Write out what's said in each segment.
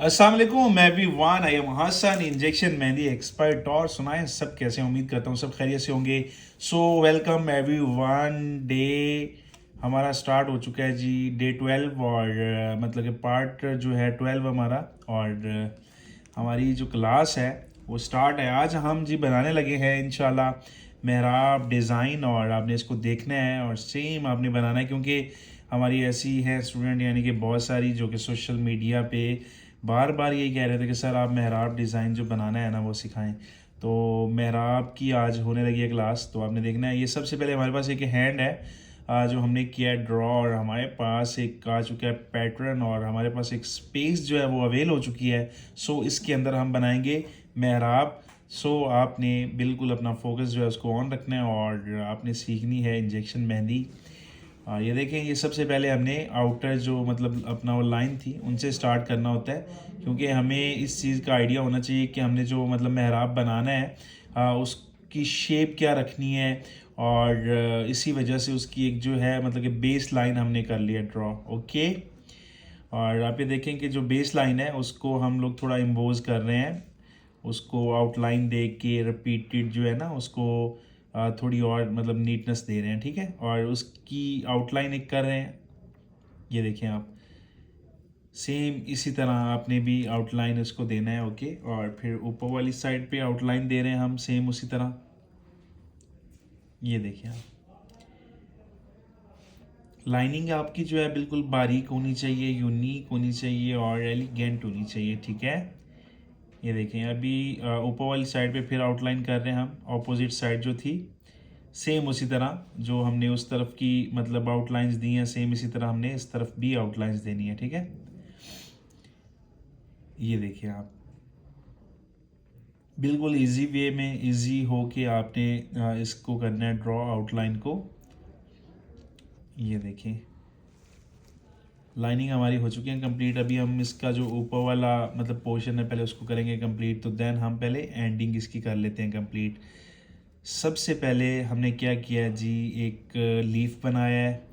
अस्सलाम वालेकुम, मैं भी वान I am Hasan injection mehndi expert. और सुनाएं सब कैसे हैं? उम्मीद करता हूँ सब खैरियत से होंगे। So welcome every one. Day हमारा स्टार्ट हो चुका है जी, डे 12। और मतलब कि पार्ट जो है 12 हमारा। और हमारी जो क्लास है वो स्टार्ट है। आज हम जी बनाने लगे हैं इंशाल्लाह मेहराब डिज़ाइन। और आपने इसको देखना है और सेम आपने बनाना है, क्योंकि हमारी ऐसी है स्टूडेंट यानी कि बहुत सारी जो कि सोशल मीडिया पे बार बार यही कह रहे थे कि सर आप मेहराब डिज़ाइन जो बनाना है ना वो सिखाएं। तो मेहराब की आज होने लगी है क्लास, तो आपने देखना है। ये सबसे पहले हमारे पास एक हैंड है जो हमने किया है ड्रॉ, और हमारे पास एक आ चुका है पैटर्न, और हमारे पास एक स्पेस जो है वो अवेल हो चुकी है। सो इसके अंदर हम बनाएंगे मेहराब। सो आपने बिल्कुल अपना फोकस जो है उसको ऑन रखना है और आपने सीखनी है इंजेक्शन मेहंदी। ये देखें, ये सबसे पहले हमने आउटर जो मतलब अपना वो लाइन थी उनसे स्टार्ट करना होता है, क्योंकि हमें इस चीज़ का आइडिया होना चाहिए कि हमने जो मतलब मेहराब बनाना है उसकी शेप क्या रखनी है। और इसी वजह से उसकी एक जो है मतलब कि बेस लाइन हमने कर लिया ड्रॉ। ओके। और आप ये देखें कि जो बेस लाइन है उसको हम लोग थोड़ा इम्पोज कर रहे हैं, उसको आउटलाइन दे के रिपीटेड जो है ना उसको थोड़ी और मतलब नीटनेस दे रहे हैं। ठीक है, और उसकी आउटलाइन एक कर रहे हैं। ये देखें आप, सेम इसी तरह आपने भी आउटलाइन उसको देना है। ओके, और फिर ऊपर वाली साइड पे आउटलाइन दे रहे हैं हम सेम उसी तरह। ये देखिए आप, लाइनिंग आपकी जो है बिल्कुल बारीक होनी चाहिए, यूनिक होनी चाहिए और एलिगेंट होनी चाहिए। ठीक है, ये देखें अभी ऊपर वाली साइड पे फिर आउटलाइन कर रहे हैं हम, ऑपोजिट साइड जो थी सेम उसी तरह जो हमने उस तरफ की मतलब आउटलाइंस दी हैं, सेम इसी तरह हमने इस तरफ भी आउटलाइंस देनी है। ठीक है, ये देखिए आप, बिल्कुल इजी वे में इजी हो के आपने इसको करना है ड्रॉ आउटलाइन को। ये देखें, लाइनिंग हमारी हो चुकी है कंप्लीट। अभी हम इसका जो ऊपर वाला मतलब पोर्शन है पहले उसको करेंगे कंप्लीट, तो देन हम पहले एंडिंग इसकी कर लेते हैं कंप्लीट। सबसे पहले हमने क्या किया है जी, एक लीफ बनाया है।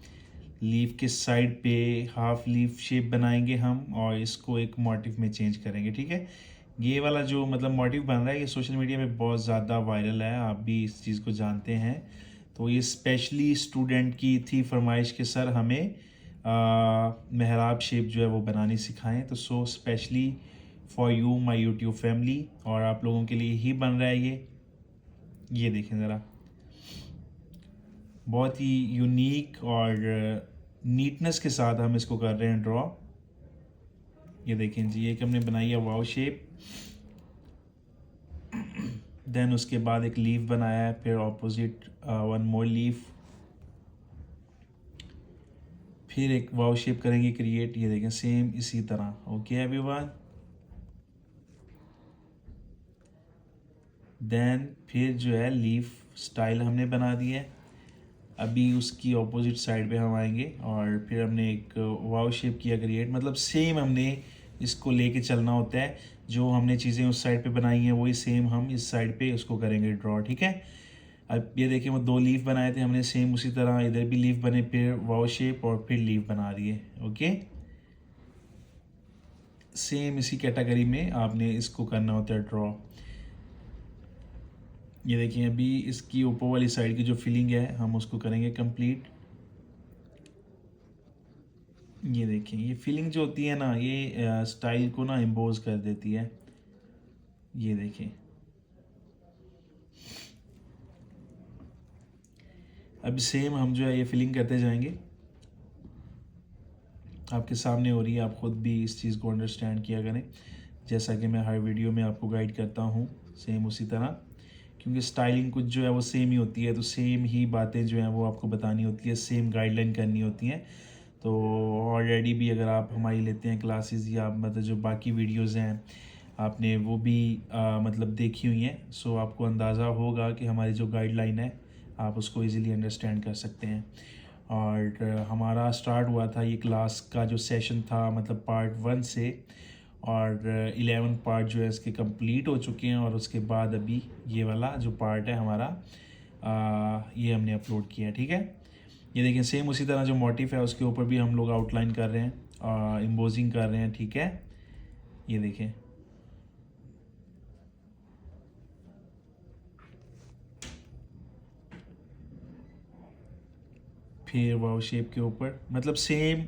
लीफ के साइड पे हाफ लीफ शेप बनाएंगे हम और इसको एक मोटिव में चेंज करेंगे। ठीक है, ये वाला जो मतलब मोटिव बन रहा है ये सोशल मीडिया पे बहुत ज़्यादा वायरल है, आप भी इस चीज़ को जानते हैं। तो ये स्पेशली स्टूडेंट की थी फरमाइश के सर हमें मेहराब शेप जो है वो बनानी सिखाएं, तो so specially for you my YouTube family, और आप लोगों के लिए ही बन रहा है ये देखें ज़रा, बहुत ही यूनिक और नीटनेस के साथ हम इसको कर रहे हैं ड्रॉ। ये देखें जी, एक हमने बनाई है वाव शेप। देन उसके बाद एक लीफ बनाया है, फिर ऑपोजिट वन मोर लीफ, फिर एक वाव शेप करेंगे क्रिएट। ये देखें सेम इसी तरह। ओके एवरीवन, देन फिर जो है लीफ स्टाइल हमने बना दी है। अभी उसकी ऑपोजिट साइड पे हम आएंगे और फिर हमने एक वाव शेप किया क्रिएट, मतलब सेम हमने इसको लेके चलना होता है। जो हमने चीज़ें उस साइड पे बनाई हैं वही सेम हम इस साइड पे उसको करेंगे ड्रॉ। ठीक है, अब ये देखिए वो दो लीफ बनाए थे हमने, सेम उसी तरह इधर भी लीफ बने, फिर वाव शेप और फिर लीफ बना दिए। ओके, सेम इसी कैटेगरी में आपने इसको करना होता है ड्रॉ। ये देखिए अभी इसकी ऊपर वाली साइड की जो फिलिंग है हम उसको करेंगे कंप्लीट। ये देखिए ये फीलिंग जो होती है ना ये स्टाइल को ना इम्पोज कर देती है। ये देखिए अब सेम हम जो है ये फीलिंग करते जाएंगे, आपके सामने हो रही है, आप खुद भी इस चीज़ को अंडरस्टैंड किया करें जैसा कि मैं हर वीडियो में आपको गाइड करता हूँ सेम उसी तरह, क्योंकि स्टाइलिंग कुछ जो है वो सेम ही होती है, तो सेम ही बातें जो हैं वो आपको बतानी होती है, सेम गाइडलाइन करनी होती हैं। तो ऑलरेडी भी अगर आप हमारी लेते हैं क्लासेस या मतलब जो बाकी वीडियोज़ हैं आपने वो भी मतलब देखी हुई हैं, सो आपको अंदाज़ा होगा कि हमारी जो गाइडलाइन है आप उसको इजीली अंडरस्टैंड कर सकते हैं। और हमारा स्टार्ट हुआ था ये क्लास का जो सेशन था मतलब पार्ट 1 से, और 11 पार्ट जो है इसके कंप्लीट हो चुके हैं, और उसके बाद अभी ये वाला जो पार्ट है हमारा ये हमने अपलोड किया है। ठीक है, ये देखिए सेम उसी तरह जो मोटिव है उसके ऊपर भी हम लोग आउटलाइन कर रहे हैं, एम्बोजिंग कर रहे हैं। ठीक है, ये देखें, फिर वाव शेप के ऊपर मतलब सेम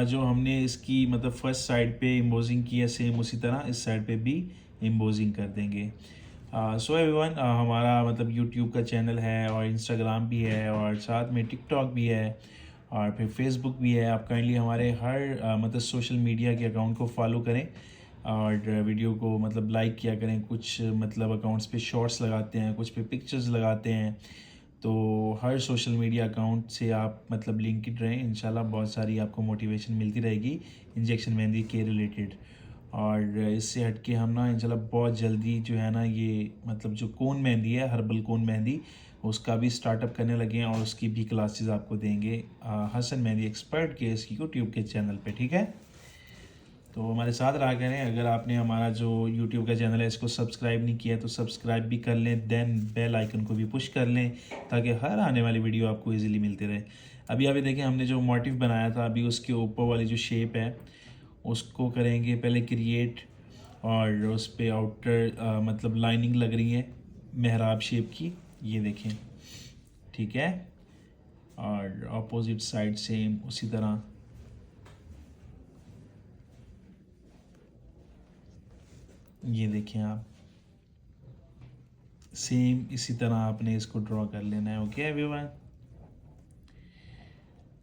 जो हमने इसकी मतलब फर्स्ट साइड पे एम्बोजिंग की है सेम उसी तरह इस साइड पे भी एम्बोजिंग कर देंगे। सो एवरीवन, हमारा मतलब यूट्यूब का चैनल है और इंस्टाग्राम भी है और साथ में टिकटॉक भी है और फिर फेसबुक भी है। आप काइंडली हमारे हर मतलब सोशल मीडिया के अकाउंट को फॉलो करें और वीडियो को मतलब लाइक किया करें। कुछ मतलब अकाउंट्स पे शॉर्ट्स लगाते हैं, कुछ पे पिक्चर्स लगाते हैं, तो हर सोशल मीडिया अकाउंट से आप मतलब लिंक्ड रहें। इंशाल्लाह बहुत सारी आपको मोटिवेशन मिलती रहेगी इंजेक्शन मेहंदी के रिलेटेड। और इससे हट के हम ना इंशाल्लाह बहुत जल्दी जो है ना ये मतलब जो कोन मेहंदी है, हर्बल कोन मेहंदी, उसका भी स्टार्टअप करने लगे हैं और उसकी भी क्लासेस आपको देंगे हसन मेहंदी एक्सपर्ट के इसकी यूट्यूब के चैनल पे, ठीक है। तो हमारे साथ रहा करें। अगर आपने हमारा जो यूट्यूब का चैनल है इसको सब्सक्राइब नहीं किया तो सब्सक्राइब भी कर लें, देन बेल आइकन को भी पुश कर लें ताकि हर आने वाली वीडियो आपको इजीली मिलती रहे। अभी अभी देखें, हमने जो मोटिव बनाया था अभी उसके ऊपर वाली जो शेप है उसको करेंगे पहले क्रिएट, और उस पर आउटर मतलब लाइनिंग लग रही है मेहराब शेप की, ये देखें, ठीक है। और अपोजिट साइड सेम उसी तरह, ये देखें आप, सेम इसी तरह आपने इसको ड्रॉ कर लेना है। ओके एवरीवन,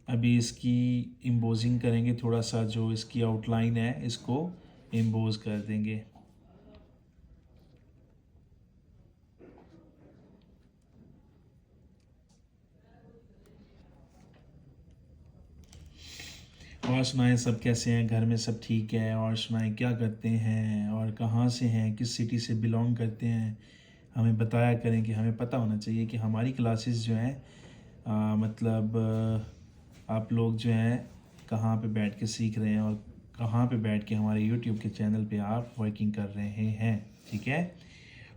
अभी इसकी एम्बोजिंग करेंगे, थोड़ा सा जो इसकी आउटलाइन है इसको एम्बोज कर देंगे। और सुनाएं सब कैसे हैं, घर में सब ठीक है? और सुनाएं क्या करते हैं और कहाँ से हैं, किस सिटी से बिलोंग करते हैं, हमें बताया करें कि हमें पता होना चाहिए कि हमारी क्लासेस जो हैं मतलब आप लोग जो हैं कहाँ पे बैठ के सीख रहे हैं और कहाँ पे बैठ के हमारे यूट्यूब के चैनल पे आप वर्किंग कर रहे हैं, ठीक है।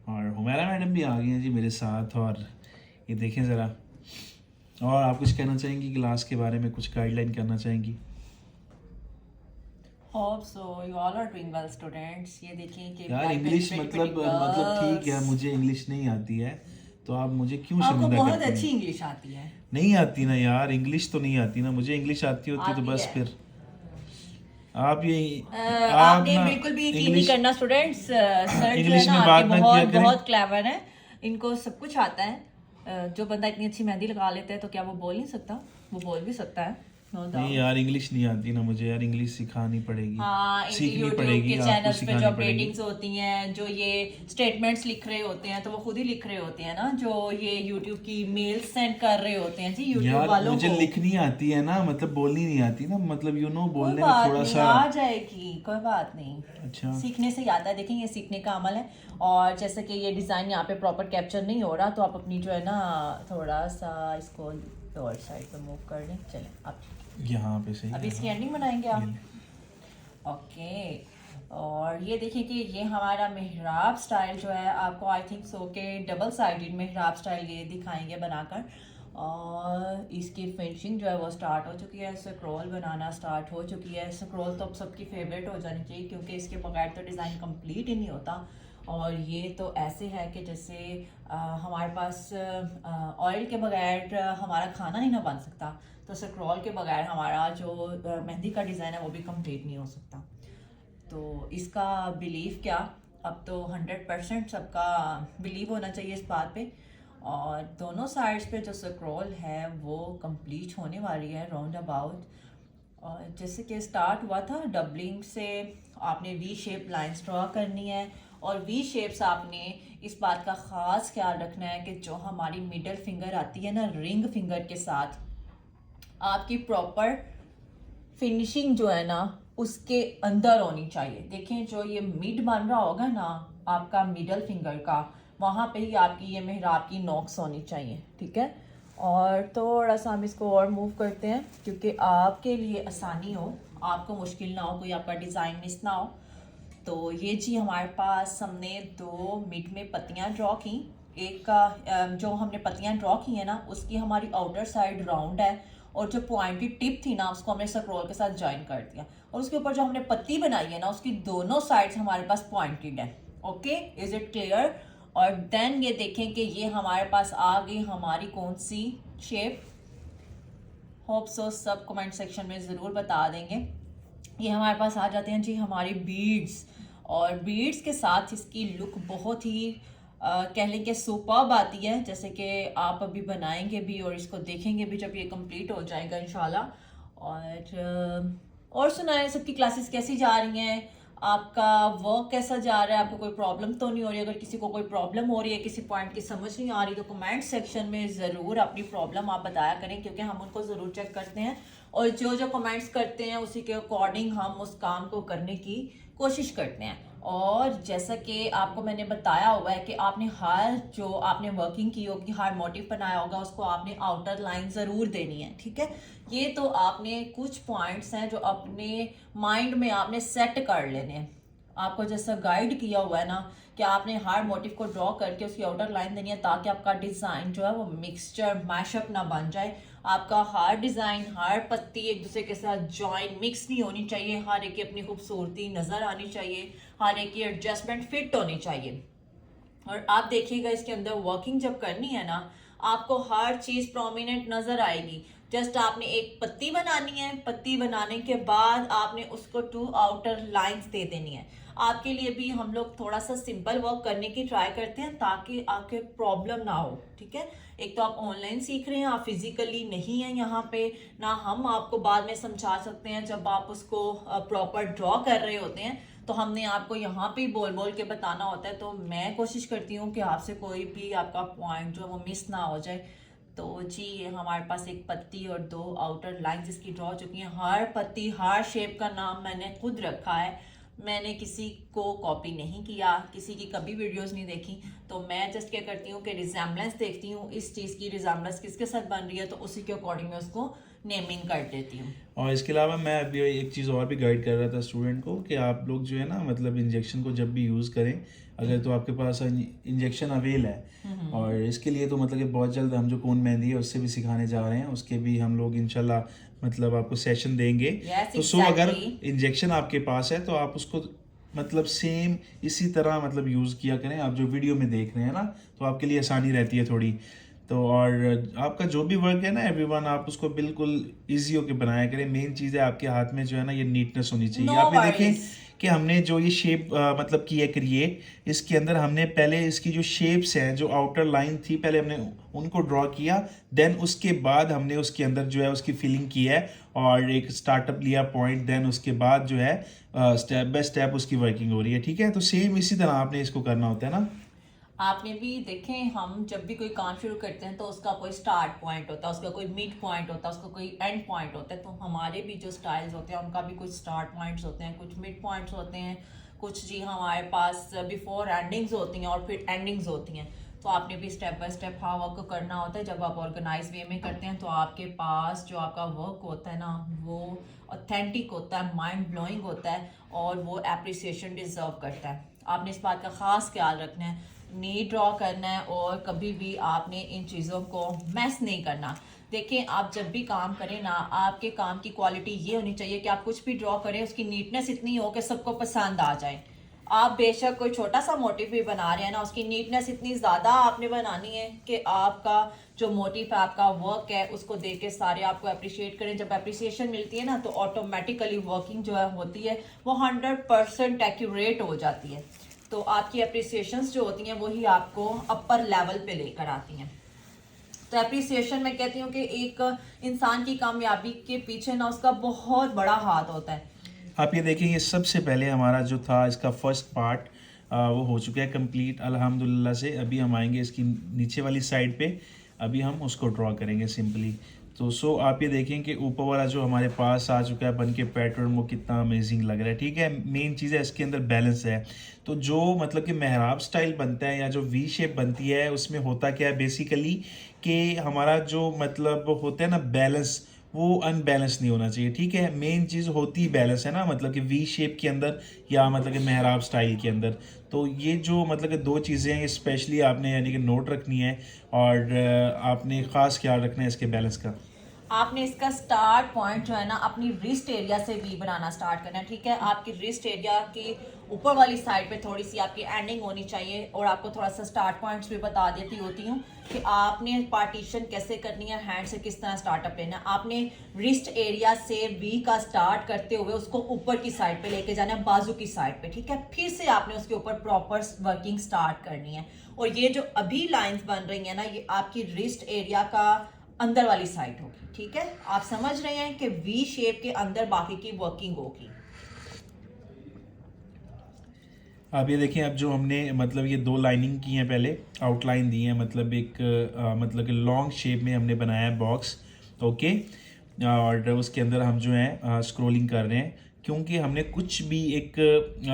और हुमैरा मैडम भी आ गई हैं जी मेरे साथ, और ये देखें ज़रा। और आप कुछ कहना चाहेंगी क्लास के बारे में, कुछ गाइडलाइन करना चाहेंगी? Hope so. You all are doing well, students. ये देखिए कि यार black इंग्लिश pretty मतलब pretty मतलब ठीक है, girls. मुझे इंग्लिश नहीं आती है, तो आप मुझे क्यों आपको शर्मिंदा बहुत करती अच्छी हैं? इंग्लिश आती है. नहीं आती ना यार, इंग्लिश तो नहीं आती ना, मुझे इंग्लिश आती होती तो आती बस है. फिर आप ये आप आपने ना बिल्कुल भी यकीन नहीं इंग्लिश करना स्टूडेंट्स. सर जो है इंग्लिश ना में आपके बात ना किया बहुत करें। बहुत क्लेवर है. इनको सब कुछ आता है. जो बंदा इतनी अच्छी मेहंदी लगा लेता है तो क्या वो बोल नहीं सकता? वो बोल भी सकता है, नो नहीं डाउट. यार, इंग्लिश नहीं आती ना मुझे यार, इंग्लिश सिखानी पड़ेगी, हाँ, इनके सीखनी यूट्यूब पड़ेगी, के आपको चैनल्स पे जो सिखानी पड़ेगी। अपडेटिंग्स होती हैं, जो ये स्टेटमेंट्स लिख रहे होते हैं तो वो खुद ही लिख रहे होते हैं ना, जो ये यूट्यूब की मेल्स सेंड कर रहे होते हैं जी यूट्यूब यार वालों मुझे को. लिखनी आती है ना, मतलब बोलनी नहीं आती ना, मतलब कोई बोलने में बात थोड़ा नहीं, सा। आ जाएगी, कोई बात नहीं. अच्छा, सीखने से ही आता है. देखें, ये सीखने का अमल है. और जैसे कि ये डिज़ाइन यहाँ पे प्रॉपर कैप्चर नहीं हो रहा तो आप अपनी जो है ना थोड़ा सा इसको लोअर साइड पे मूव कर लें. चलें आप यहाँ पे सही अभी है। इसकी एंडिंग बनाएंगे आप. ओके. और ये देखिए कि ये हमारा मेहराब स्टाइल जो है आपको आई थिंक सो के डबल साइडेड मेहराब स्टाइल ये दिखाएंगे बनाकर. और इसकी फिनिशिंग जो है वो स्टार्ट हो चुकी है. स्क्रॉल बनाना स्टार्ट हो चुकी है. स्क्रॉल तो अब सबकी फेवरेट हो जानी चाहिए क्योंकि इसके बगैर तो डिज़ाइन कंप्लीट ही नहीं होता. और ये तो ऐसे है कि जैसे हमारे पास ऑयल के बगैर हमारा खाना ही ना बन सकता, तो स्क्रॉल के बगैर हमारा जो मेहंदी का डिज़ाइन है वो भी कंप्लीट नहीं हो सकता. तो इसका बिलीव क्या, अब तो 100% सबका बिलीव होना चाहिए इस बात पे. और दोनों साइड्स पे जो स्क्रॉल है वो कंप्लीट होने वाली है राउंड अबाउट. और जैसे कि स्टार्ट हुआ था डबलिंग से, आपने वी शेप लाइंस ड्रॉ करनी है. और वी शेप्स आपने इस बात का ख़ास ख्याल रखना है कि जो हमारी मिडल फिंगर आती है ना रिंग फिंगर के साथ, आपकी प्रॉपर फिनिशिंग जो है ना उसके अंदर होनी चाहिए. देखें, जो ये मिड बन रहा होगा ना आपका मिडल फिंगर का, वहाँ पे ही आपकी ये मेहराब की नॉक्स होनी चाहिए, ठीक है. और थोड़ा सा हम इसको और मूव करते हैं क्योंकि आपके लिए आसानी हो, आपको मुश्किल ना हो, कोई आपका डिज़ाइन मिस ना हो. तो ये जी हमारे पास हमने दो मिड में पत्तियाँ ड्रॉ की. एक का जो हमने पत्तियाँ ड्रॉ की है ना उसकी हमारी आउटर साइड राउंड है और जो पॉइंटी टिप थी ना उसको हमने स्क्रॉल के साथ ज्वाइन कर दिया, और उसके ऊपर जो हमने पत्ती बनाई है ना उसकी दोनों साइड्स हमारे पास पॉइंटेड है। Okay, is it clear? और देन ये देखें कि ये हमारे पास आ गई हमारी कौन सी शेप। होप सो सब कमेंट सेक्शन में ज़रूर बता देंगे। ये हमारे पास आ जाते हैं जी हमारी बीड्स, और बीड्स के साथ इसकी लुक बहुत ही कह लें कि सुपर्ब आती है, जैसे कि आप अभी बनाएंगे भी और इसको देखेंगे भी जब ये कंप्लीट हो जाएगा इंशाल्लाह। और सुनाएं, सबकी क्लासेस कैसी जा रही हैं, आपका वर्क कैसा जा रहा है, आपको कोई प्रॉब्लम तो नहीं हो रही? अगर किसी को कोई प्रॉब्लम हो रही है, किसी पॉइंट की समझ नहीं आ रही, तो कमेंट सेक्शन में ज़रूर अपनी प्रॉब्लम आप बताया करें, क्योंकि हम उनको ज़रूर चेक करते हैं और जो जो कमेंट्स करते हैं उसी के अकॉर्डिंग हम उस काम को करने की कोशिश करते हैं। और जैसा कि आपको मैंने बताया हुआ है कि आपने हर जो आपने वर्किंग की होगी, हर मोटिव बनाया होगा, उसको आपने आउटर लाइन ज़रूर देनी है, ठीक है। ये तो आपने कुछ पॉइंट्स हैं जो अपने माइंड में आपने सेट कर लेने हैं। आपको जैसा गाइड किया हुआ है ना कि आपने हर मोटिव को ड्रॉ करके उसकी आउटर लाइन देनी है, ताकि आपका डिज़ाइन जो है वो मिक्सचर मैशअप ना बन जाए। आपका हर डिज़ाइन, हर पत्ती एक दूसरे के साथ जॉइन मिक्स नहीं होनी चाहिए, हर एक की अपनी खूबसूरती नज़र आनी चाहिए, हर एक की एडजस्टमेंट फिट होनी चाहिए। और आप देखिएगा इसके अंदर वर्किंग जब करनी है ना, आपको हर चीज़ प्रोमिनेंट नज़र आएगी। जस्ट आपने एक पत्ती बनानी है, पत्ती बनाने के बाद आपने उसको 2 आउटर लाइंस दे देनी है। आपके लिए भी हम लोग थोड़ा सा सिंपल वर्क करने की ट्राई करते हैं ताकि आपके प्रॉब्लम ना हो, ठीक है। एक तो आप ऑनलाइन सीख रहे हैं, आप फिजिकली नहीं हैं यहाँ पे, ना हम आपको बाद में समझा सकते हैं जब आप उसको प्रॉपर ड्रॉ कर रहे होते हैं, तो हमने आपको यहाँ पे बोल बोल के बताना होता है। तो मैं कोशिश करती हूँ कि आपसे कोई भी आपका पॉइंट जो है वो मिस ना हो जाए। तो जी हमारे पास एक पत्ती और 2 आउटर लाइंस इसकी ड्रॉ हो चुकी हैं। हर पत्ती, हर शेप का नाम मैंने खुद रखा है, मैंने किसी को कॉपी नहीं किया, किसी की कभी वीडियोस नहीं देखी। तो मैं जस्ट क्या करती हूँ कि रिजेम्बलेंस देखती हूँ, इस चीज़ की रिजेम्बलेंस किसके साथ बन रही है, तो उसी के अकॉर्डिंग मैं उसको नेमिंग कर देती हूँ। और इसके अलावा मैं अभी एक चीज़ और भी गाइड कर रहा था स्टूडेंट को कि आप लोग जो है ना मतलब इंजेक्शन को जब भी यूज़ करें, अगर तो आपके पास इंजेक्शन अवेल है, और इसके लिए तो मतलब कि बहुत जल्द हम जो कोन मेहंदी है उससे भी सिखाने जा रहे हैं, उसके भी हम लोग इंशाल्लाह मतलब आपको सेशन देंगे। Yes, तो सो अगर exactly. इंजेक्शन आपके पास है तो आप उसको मतलब सेम इसी तरह मतलब यूज़ किया करें। आप जो वीडियो में देख रहे हैं ना, तो आपके लिए आसानी रहती है थोड़ी। तो और आपका जो भी वर्क है ना एवरीवन, आप उसको बिल्कुल इजी होके बनाया करें। मेन चीज़ है आपके हाथ में जो है ना ये नीटनेस होनी चाहिए। No आपने देखें worries. कि हमने जो ये शेप मतलब की है क्रिएट, इसके अंदर हमने पहले इसकी जो शेप्स हैं, जो आउटर लाइन थी, पहले हमने उनको ड्रॉ किया, देन उसके बाद हमने उसके अंदर जो है उसकी फिलिंग की है और एक स्टार्टअप लिया पॉइंट, देन उसके बाद जो है स्टेप बाय स्टेप उसकी वर्किंग हो रही है, ठीक है। तो सेम इसी तरह आपने इसको करना होता है ना। आपने भी देखें, हम जब भी कोई काम शुरू करते हैं तो उसका कोई स्टार्ट पॉइंट होता है, उसका कोई मिड पॉइंट होता है, उसका कोई एंड पॉइंट होता है। तो हमारे भी जो स्टाइल्स होते हैं उनका भी कुछ स्टार्ट पॉइंट्स होते हैं, कुछ मिड पॉइंट्स होते हैं, कुछ जी हमारे पास बिफोर एंडिंग्स होती हैं और फिर एंडिंग्स होती हैं। तो आपने भी स्टेप बाय स्टेप हाँ वर्क करना होता है। जब आप ऑर्गेनाइज वे में करते हैं तो आपके पास जो आपका वर्क होता है ना वो ऑथेंटिक होता है, माइंड ब्लोइंग होता है, और वो एप्रिसिएशन डिजर्व करता है। आपने इस बात का ख़ास ख्याल रखना है, नीट ड्रॉ करना है, और कभी भी आपने इन चीज़ों को मैस नहीं करना। देखें, आप जब भी काम करें ना, आपके काम की क्वालिटी ये होनी चाहिए कि आप कुछ भी ड्रॉ करें उसकी नीटनेस इतनी हो कि सबको पसंद आ जाए। आप बेशक कोई छोटा सा मोटिव भी बना रहे हैं ना, उसकी नीटनेस इतनी ज़्यादा आपने बनानी है कि आपका जो मोटिव है, आपका वर्क है, उसको देख के सारे आपको अप्रिशिएट करें। जब अप्रिसिएशन मिलती है ना तो ऑटोमेटिकली वर्किंग जो है होती है वो 100% एक्यूरेट हो जाती है। तो आपकी अप्रिसिएशंस जो होती हैं वही आपको अपर लेवल पे लेकर आती हैं। तो अप्रिसिएशन मैं कहती हूँ कि एक इंसान की कामयाबी के पीछे ना उसका बहुत बड़ा हाथ होता है। आप ये देखेंगे सबसे पहले हमारा जो था इसका फर्स्ट पार्ट वो हो चुका है कंप्लीट अल्हम्दुलिल्लाह से। अभी हम आएंगे इसकी नीचे वाली साइड पे, अभी हम उसको ड्रॉ करेंगे सिंपली। तो सो आप ये देखें कि ऊपर वाला जो हमारे पास आ चुका है बन के पैटर्न, वो कितना अमेजिंग लग रहा है, ठीक है। मेन चीज़ है इसके अंदर बैलेंस है। तो जो मतलब कि मेहराब स्टाइल बनता है या जो वी शेप बनती है, उसमें होता क्या है बेसिकली कि हमारा जो मतलब होता है ना बैलेंस, वो अनबैलेंस नहीं होना चाहिए, ठीक है। मेन चीज़ होती ही बैलेंस है ना, मतलब कि वी शेप के अंदर या मतलब कि मेहराब स्टाइल के अंदर। तो ये जो मतलब कि 2 चीज़ें हैं स्पेशली आपने यानी कि नोट रखनी है, और आपने ख़ास ख्याल रखना है इसके बैलेंस का। आपने इसका स्टार्ट पॉइंट जो है ना अपनी रिस्ट एरिया से वी बनाना स्टार्ट करना है, ठीक है। आपकी रिस्ट एरिया की ऊपर वाली साइड पे थोड़ी सी आपकी एंडिंग होनी चाहिए। और आपको थोड़ा सा स्टार्ट पॉइंट्स भी बता देती होती हूँ कि आपने पार्टीशन कैसे करनी है, हैंड से किस तरह स्टार्टअप लेना है। आपने रिस्ट एरिया से वी का स्टार्ट करते हुए उसको ऊपर की साइड पे लेके जाना है, बाजू की साइड पे, ठीक है। फिर से आपने उसके ऊपर प्रॉपर वर्किंग स्टार्ट करनी है। और ये जो अभी लाइंस बन रही है ना, ये आपकी रिस्ट एरिया का अंदर वाली साइड होगी, ठीक है। आप समझ रहे हैं कि वी शेप के अंदर बाकी की वर्किंग होगी। अब ये देखें, अब जो हमने मतलब ये 2 लाइनिंग की हैं, पहले आउटलाइन दी है, मतलब एक मतलब कि लॉन्ग शेप में हमने बनाया है बॉक्स। ओके, और उसके अंदर हम जो है स्क्रोलिंग कर रहे हैं, क्योंकि हमने कुछ भी एक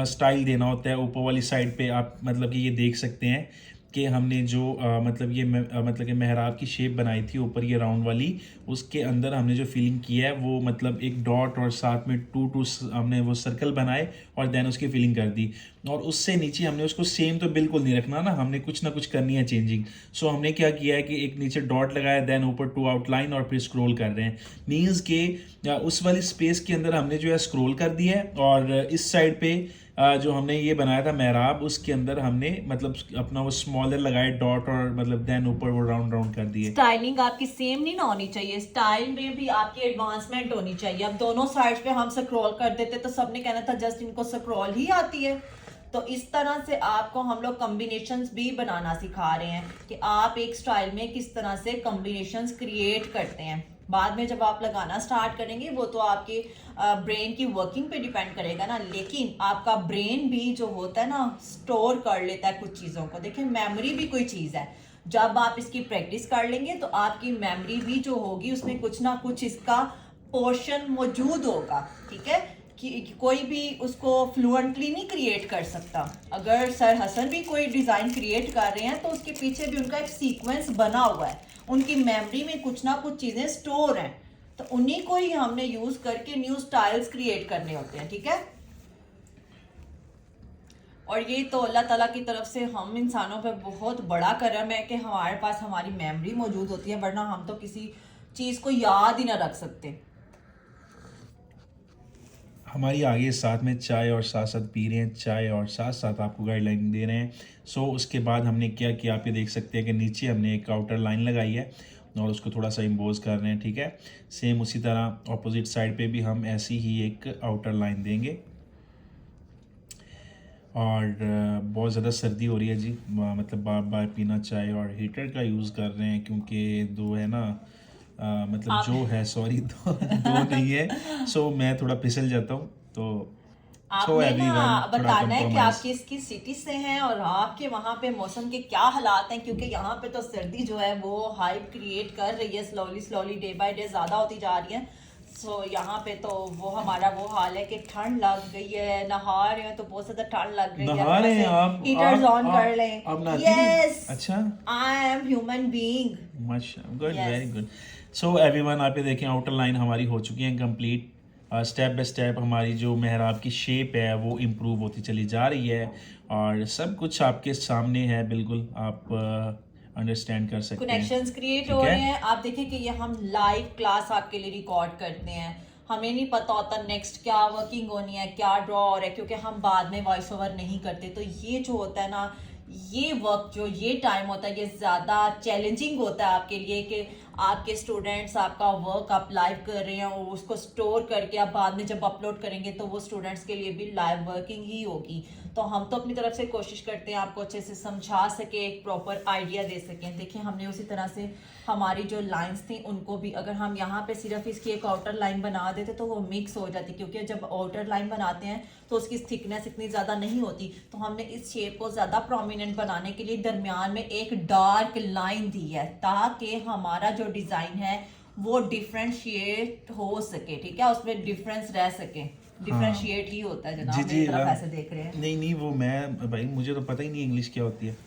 स्टाइल देना होता है ऊपर वाली साइड पे। आप मतलब कि ये देख सकते हैं कि हमने जो मतलब ये मतलब कि मेहराब की शेप बनाई थी ऊपर, ये राउंड वाली, उसके अंदर हमने जो फिलिंग किया है वो मतलब एक डॉट और साथ में टू हमने वो सर्कल बनाए और देन उसकी फिलिंग कर दी। और उससे नीचे हमने उसको सेम तो बिल्कुल नहीं रखना ना, हमने कुछ ना कुछ करनी है चेंजिंग। सो हमने क्या किया है कि एक नीचे डॉट लगाया, देन ऊपर 2 आउटलाइन और फिर स्क्रॉल कर रहे हैं। मीन्स के उस वाली स्पेस के अंदर हमने जो है स्क्रॉल कर दिया है, और इस साइड पे जो हमने ये बनाया था मेहराब, उसके अंदर हमने मतलब अपना वो स्मॉलर लगाए डॉट, और मतलब देन ऊपर वो राउंड राउंड कर दिए। स्टाइलिंग आपकी सेम नहीं ना होनी चाहिए, स्टाइल में भी आपकी एडवांसमेंट होनी चाहिए। अब दोनों साइड्स पे हम स्क्रॉल कर देते तो सबने कहना था जस्ट इनको स्क्रॉल ही आती है। तो इस तरह से आपको हम लोग कॉम्बिनेशंस भी बनाना सिखा रहे हैं कि आप एक स्टाइल में किस तरह से कॉम्बिनेशंस क्रिएट करते हैं। बाद में जब आप लगाना स्टार्ट करेंगे वो तो आपके ब्रेन की वर्किंग पे डिपेंड करेगा ना, लेकिन आपका ब्रेन भी जो होता है ना स्टोर कर लेता है कुछ चीज़ों को। देखिए मेमोरी भी कोई चीज़ है, जब आप इसकी प्रैक्टिस कर लेंगे तो आपकी मेमोरी भी जो होगी उसमें कुछ ना कुछ इसका पोर्शन मौजूद होगा, ठीक है। कि कोई भी उसको फ्लुएंटली नहीं क्रिएट कर सकता। अगर सर हसन भी कोई डिज़ाइन क्रिएट कर रहे हैं तो उसके पीछे भी उनका एक सीक्वेंस बना हुआ है, उनकी मेमोरी में कुछ ना कुछ चीज़ें स्टोर हैं, तो उन्हीं को ही हमने यूज़ करके न्यू स्टाइल्स क्रिएट करने होते हैं, ठीक है। और ये तो अल्लाह ताला की तरफ से हम इंसानों पे बहुत बड़ा करम है कि हमारे पास हमारी मेमोरी मौजूद होती है, वरना हम तो किसी चीज़ को याद ही ना रख सकते। हमारी आगे साथ में चाय और साथ साथ पी रहे हैं चाय, और साथ साथ आपको गाइडलाइन दे रहे हैं। सो उसके बाद हमने क्या किया, आप ये देख सकते हैं कि नीचे हमने एक आउटर लाइन लगाई है और उसको थोड़ा सा इम्पोज कर रहे हैं, ठीक है। सेम उसी तरह ऑपोजिट साइड पे भी हम ऐसी ही एक आउटर लाइन देंगे। और बहुत ज़्यादा सर्दी हो रही है जी, मतलब बार बार पीना चाय, और हीटर का यूज़ कर रहे हैं क्योंकि दो है ना, मतलब आप जो है, सॉरी, दो नहीं है। सो मैं थोड़ा फिसल जाता हूँ, तो सो आपने ना एवरीवन थोड़ा बताना है कि आप कंप्रोमाइज़। किस सिटी से हैं और आपके वहां पे मौसम के क्या हालात हैं, क्योंकि यहाँ पे तो सर्दी जो है वो हाइप क्रिएट कर रही है, slowly slowly day by day ज्यादा होती जा रही है। सो यहाँ पे तो वो हमारा वो हाल है कि ठंड लग गई है, नहा रहे हैं तो बहुत ज्यादा ठंड लग रही है, नहा रहे हैं आप? हीटर्स ऑन कर लें। आप नहाती नहीं? यस, अच्छा, आई एम ह्यूमन बीइंग। माशा good, Yes. Very good. So everyone, आप ये देखें आउटर लाइन हमारी हो चुकी है कंप्लीट। स्टेप बाय स्टेप हमारी जो मेहराब की शेप है वो इम्प्रूव होती चली जा रही है, और सब कुछ आपके सामने है, बिल्कुल आप अंडरस्टैंड कर सकते हैं। कनेक्शंस क्रिएट ठीक हो है? रहे हैं। आप देखिए कि ये हम लाइव क्लास आपके लिए रिकॉर्ड करते हैं, हमें नहीं पता होता नेक्स्ट क्या वर्किंग होनी है, क्या ड्रॉ हो रहा है, क्योंकि हम बाद में वॉइस ओवर नहीं करते। तो ये जो होता है ना, ये वक्त जो ये टाइम होता है, ये ज़्यादा चैलेंजिंग होता है आपके लिए कि आपके स्टूडेंट्स आपका वर्क आप लाइव कर रहे हैं और उसको स्टोर करके आप बाद में जब अपलोड करेंगे तो वो स्टूडेंट्स के लिए भी लाइव वर्किंग ही होगी। तो हम तो अपनी तरफ से कोशिश करते हैं आपको अच्छे से समझा सके, एक प्रॉपर आइडिया दे सकें। देखिए हमने उसी तरह से हमारी जो लाइंस थी उनको भी, अगर हम यहाँ पे सिर्फ इसकी एक आउटर लाइन बना देते तो वो मिक्स हो जाती, क्योंकि जब आउटर लाइन बनाते हैं तो उसकी थिकनेस इतनी ज़्यादा नहीं होती। तो हमने इस शेप को ज़्यादा प्रोमिनेंट बनाने के लिए दरमियान में एक डार्क लाइन दी है, ताकि हमारा जो डिज़ाइन है वो डिफ्रेंशिएट हो सके, ठीक है, उसमें डिफरेंस रह सके। डिफरेंशिएट ही होता है जनाब, मेरी तरफ ऐसे देख रहे हैं। नहीं नहीं, वो मैं भाई मुझे तो पता ही नहीं इंग्लिश क्या होती है।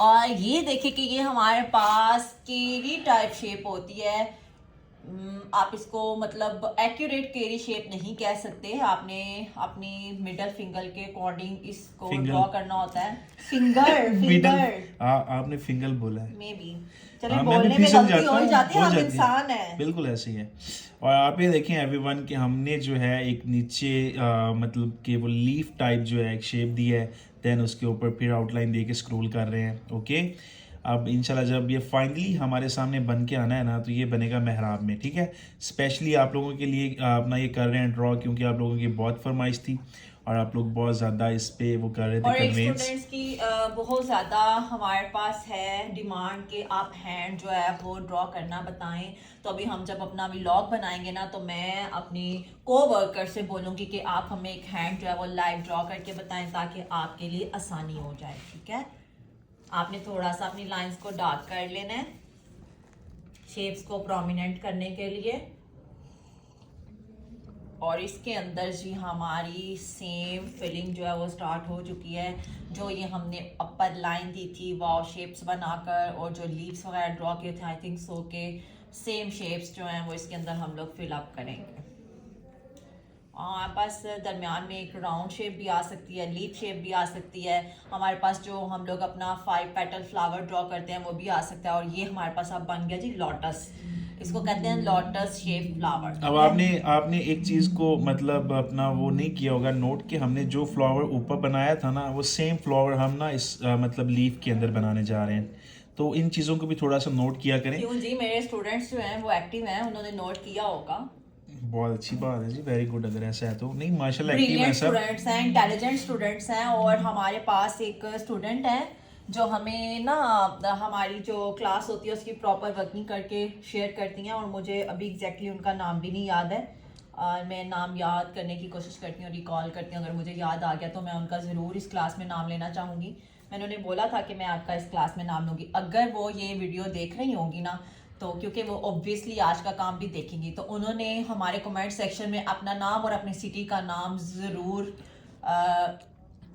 और ये देखिए कि ये हमारे पास केरी टाइप शेप होती है। आप इसको मतलब एक्यूरेट केरी शेप नहीं कह सकते, आपने अपनी मिडल फिंगर के अकॉर्डिंग इसको फिंगर ड्रॉ करना होता है। फिंगर मिडल फिंगर आपने फिंगल बोला है। मे बी, चलिए हाँ, मैं भी बोलने में फिसल गलती जाता हो ही हूँ, जाती है, हो हम जाती है, इंसान है। बिल्कुल ऐसे ही है। और आप ये देखें एवरीवन कि हमने जो है एक नीचे मतलब कि वो लीफ टाइप जो है एक शेप दी है, देन उसके ऊपर फिर आउटलाइन दे के स्क्रोल कर रहे हैं। ओके, अब इंशाल्लाह जब ये फाइनली हमारे सामने बन के आना है ना, तो ये बनेगा मेहराब में, ठीक है। स्पेशली आप लोगों के लिए अपना ये कर रहे हैं ड्रॉ, क्योंकि आप लोगों की बहुत फरमाइश थी और आप लोग बहुत ज़्यादा इस पे वो कर रहे थे और एक कन्वेंस। स्टूडेंट्स की बहुत ज़्यादा हमारे पास है डिमांड कि आप हैंड जो है वो ड्रॉ करना बताएं। तो अभी हम जब अपना व्लॉग बनाएंगे ना, तो मैं अपनी को वर्कर से बोलूँगी कि आप हमें एक हैंड जो है वो लाइव ड्रॉ करके बताएं, ताकि आपके लिए आसानी हो जाए, ठीक है। आपने थोड़ा सा अपनी लाइंस को डार्क कर लेना है शेप्स को प्रोमिनेंट करने के लिए। और इसके अंदर जी हमारी सेम फिलिंग जो है वो स्टार्ट हो चुकी है। जो ये हमने अपर लाइन दी थी वाव शेप्स बनाकर, और जो लीव्स वगैरह ड्रॉ किए थे, आई थिंक सो के सेम शेप्स जो हैं वो इसके अंदर हम लोग फिल अप करेंगे। हमारे पास दरमियान में एक राउंड शेप भी आ सकती है, लीफ शेप भी आ सकती है। हमारे पास जो हम लोग अपना 5 पेटल फ्लावर ड्रॉ करते हैं वो भी आ सकता है। और ये हमारे पास अब बन गया जी लोटस, इसको कहते हैं लोटस शेप फ्लावर। अब आपने एक चीज को मतलब अपना वो नहीं किया होगा नोट, कि हमने जो फ्लावर ऊपर बनाया था ना, वो सेम फ्लावर हम ना इस मतलब लीफ के अंदर बनाने जा रहे हैं। तो इन चीज़ों को भी थोड़ा सा नोट किया करें। क्यों जी, मेरे स्टूडेंट्स जो हैं वो एक्टिव हैं, उन्होंने नोट किया होगा। बहुत अच्छी बात है जी, वेरी गुड। अगर ऐसा है तो नहीं, माशाल्लाह एक्टिव है ब्रिलियंट सब। स्टूडेंट्स हैं, इंटेलिजेंट स्टूडेंट्स हैं। और हमारे पास एक स्टूडेंट है जो हमें ना हमारी जो क्लास होती है उसकी प्रॉपर वर्किंग करके शेयर करती हैं, और मुझे अभी एग्जैक्टली उनका नाम भी नहीं याद है। मैं नाम याद करने की कोशिश करती हूँ, रिकॉल करती हूँ। अगर मुझे याद आ गया तो मैं उनका ज़रूर इस क्लास में नाम लेना चाहूँगी। मैंने उन्हें बोला था कि मैं आपका इस क्लास में नाम लूँगी। अगर वो ये वीडियो देख रही होंगी ना, तो क्योंकि वो ऑब्वियसली आज का काम भी देखेंगी, तो उन्होंने हमारे कमेंट सेक्शन में अपना नाम और अपनी सिटी का नाम ज़रूर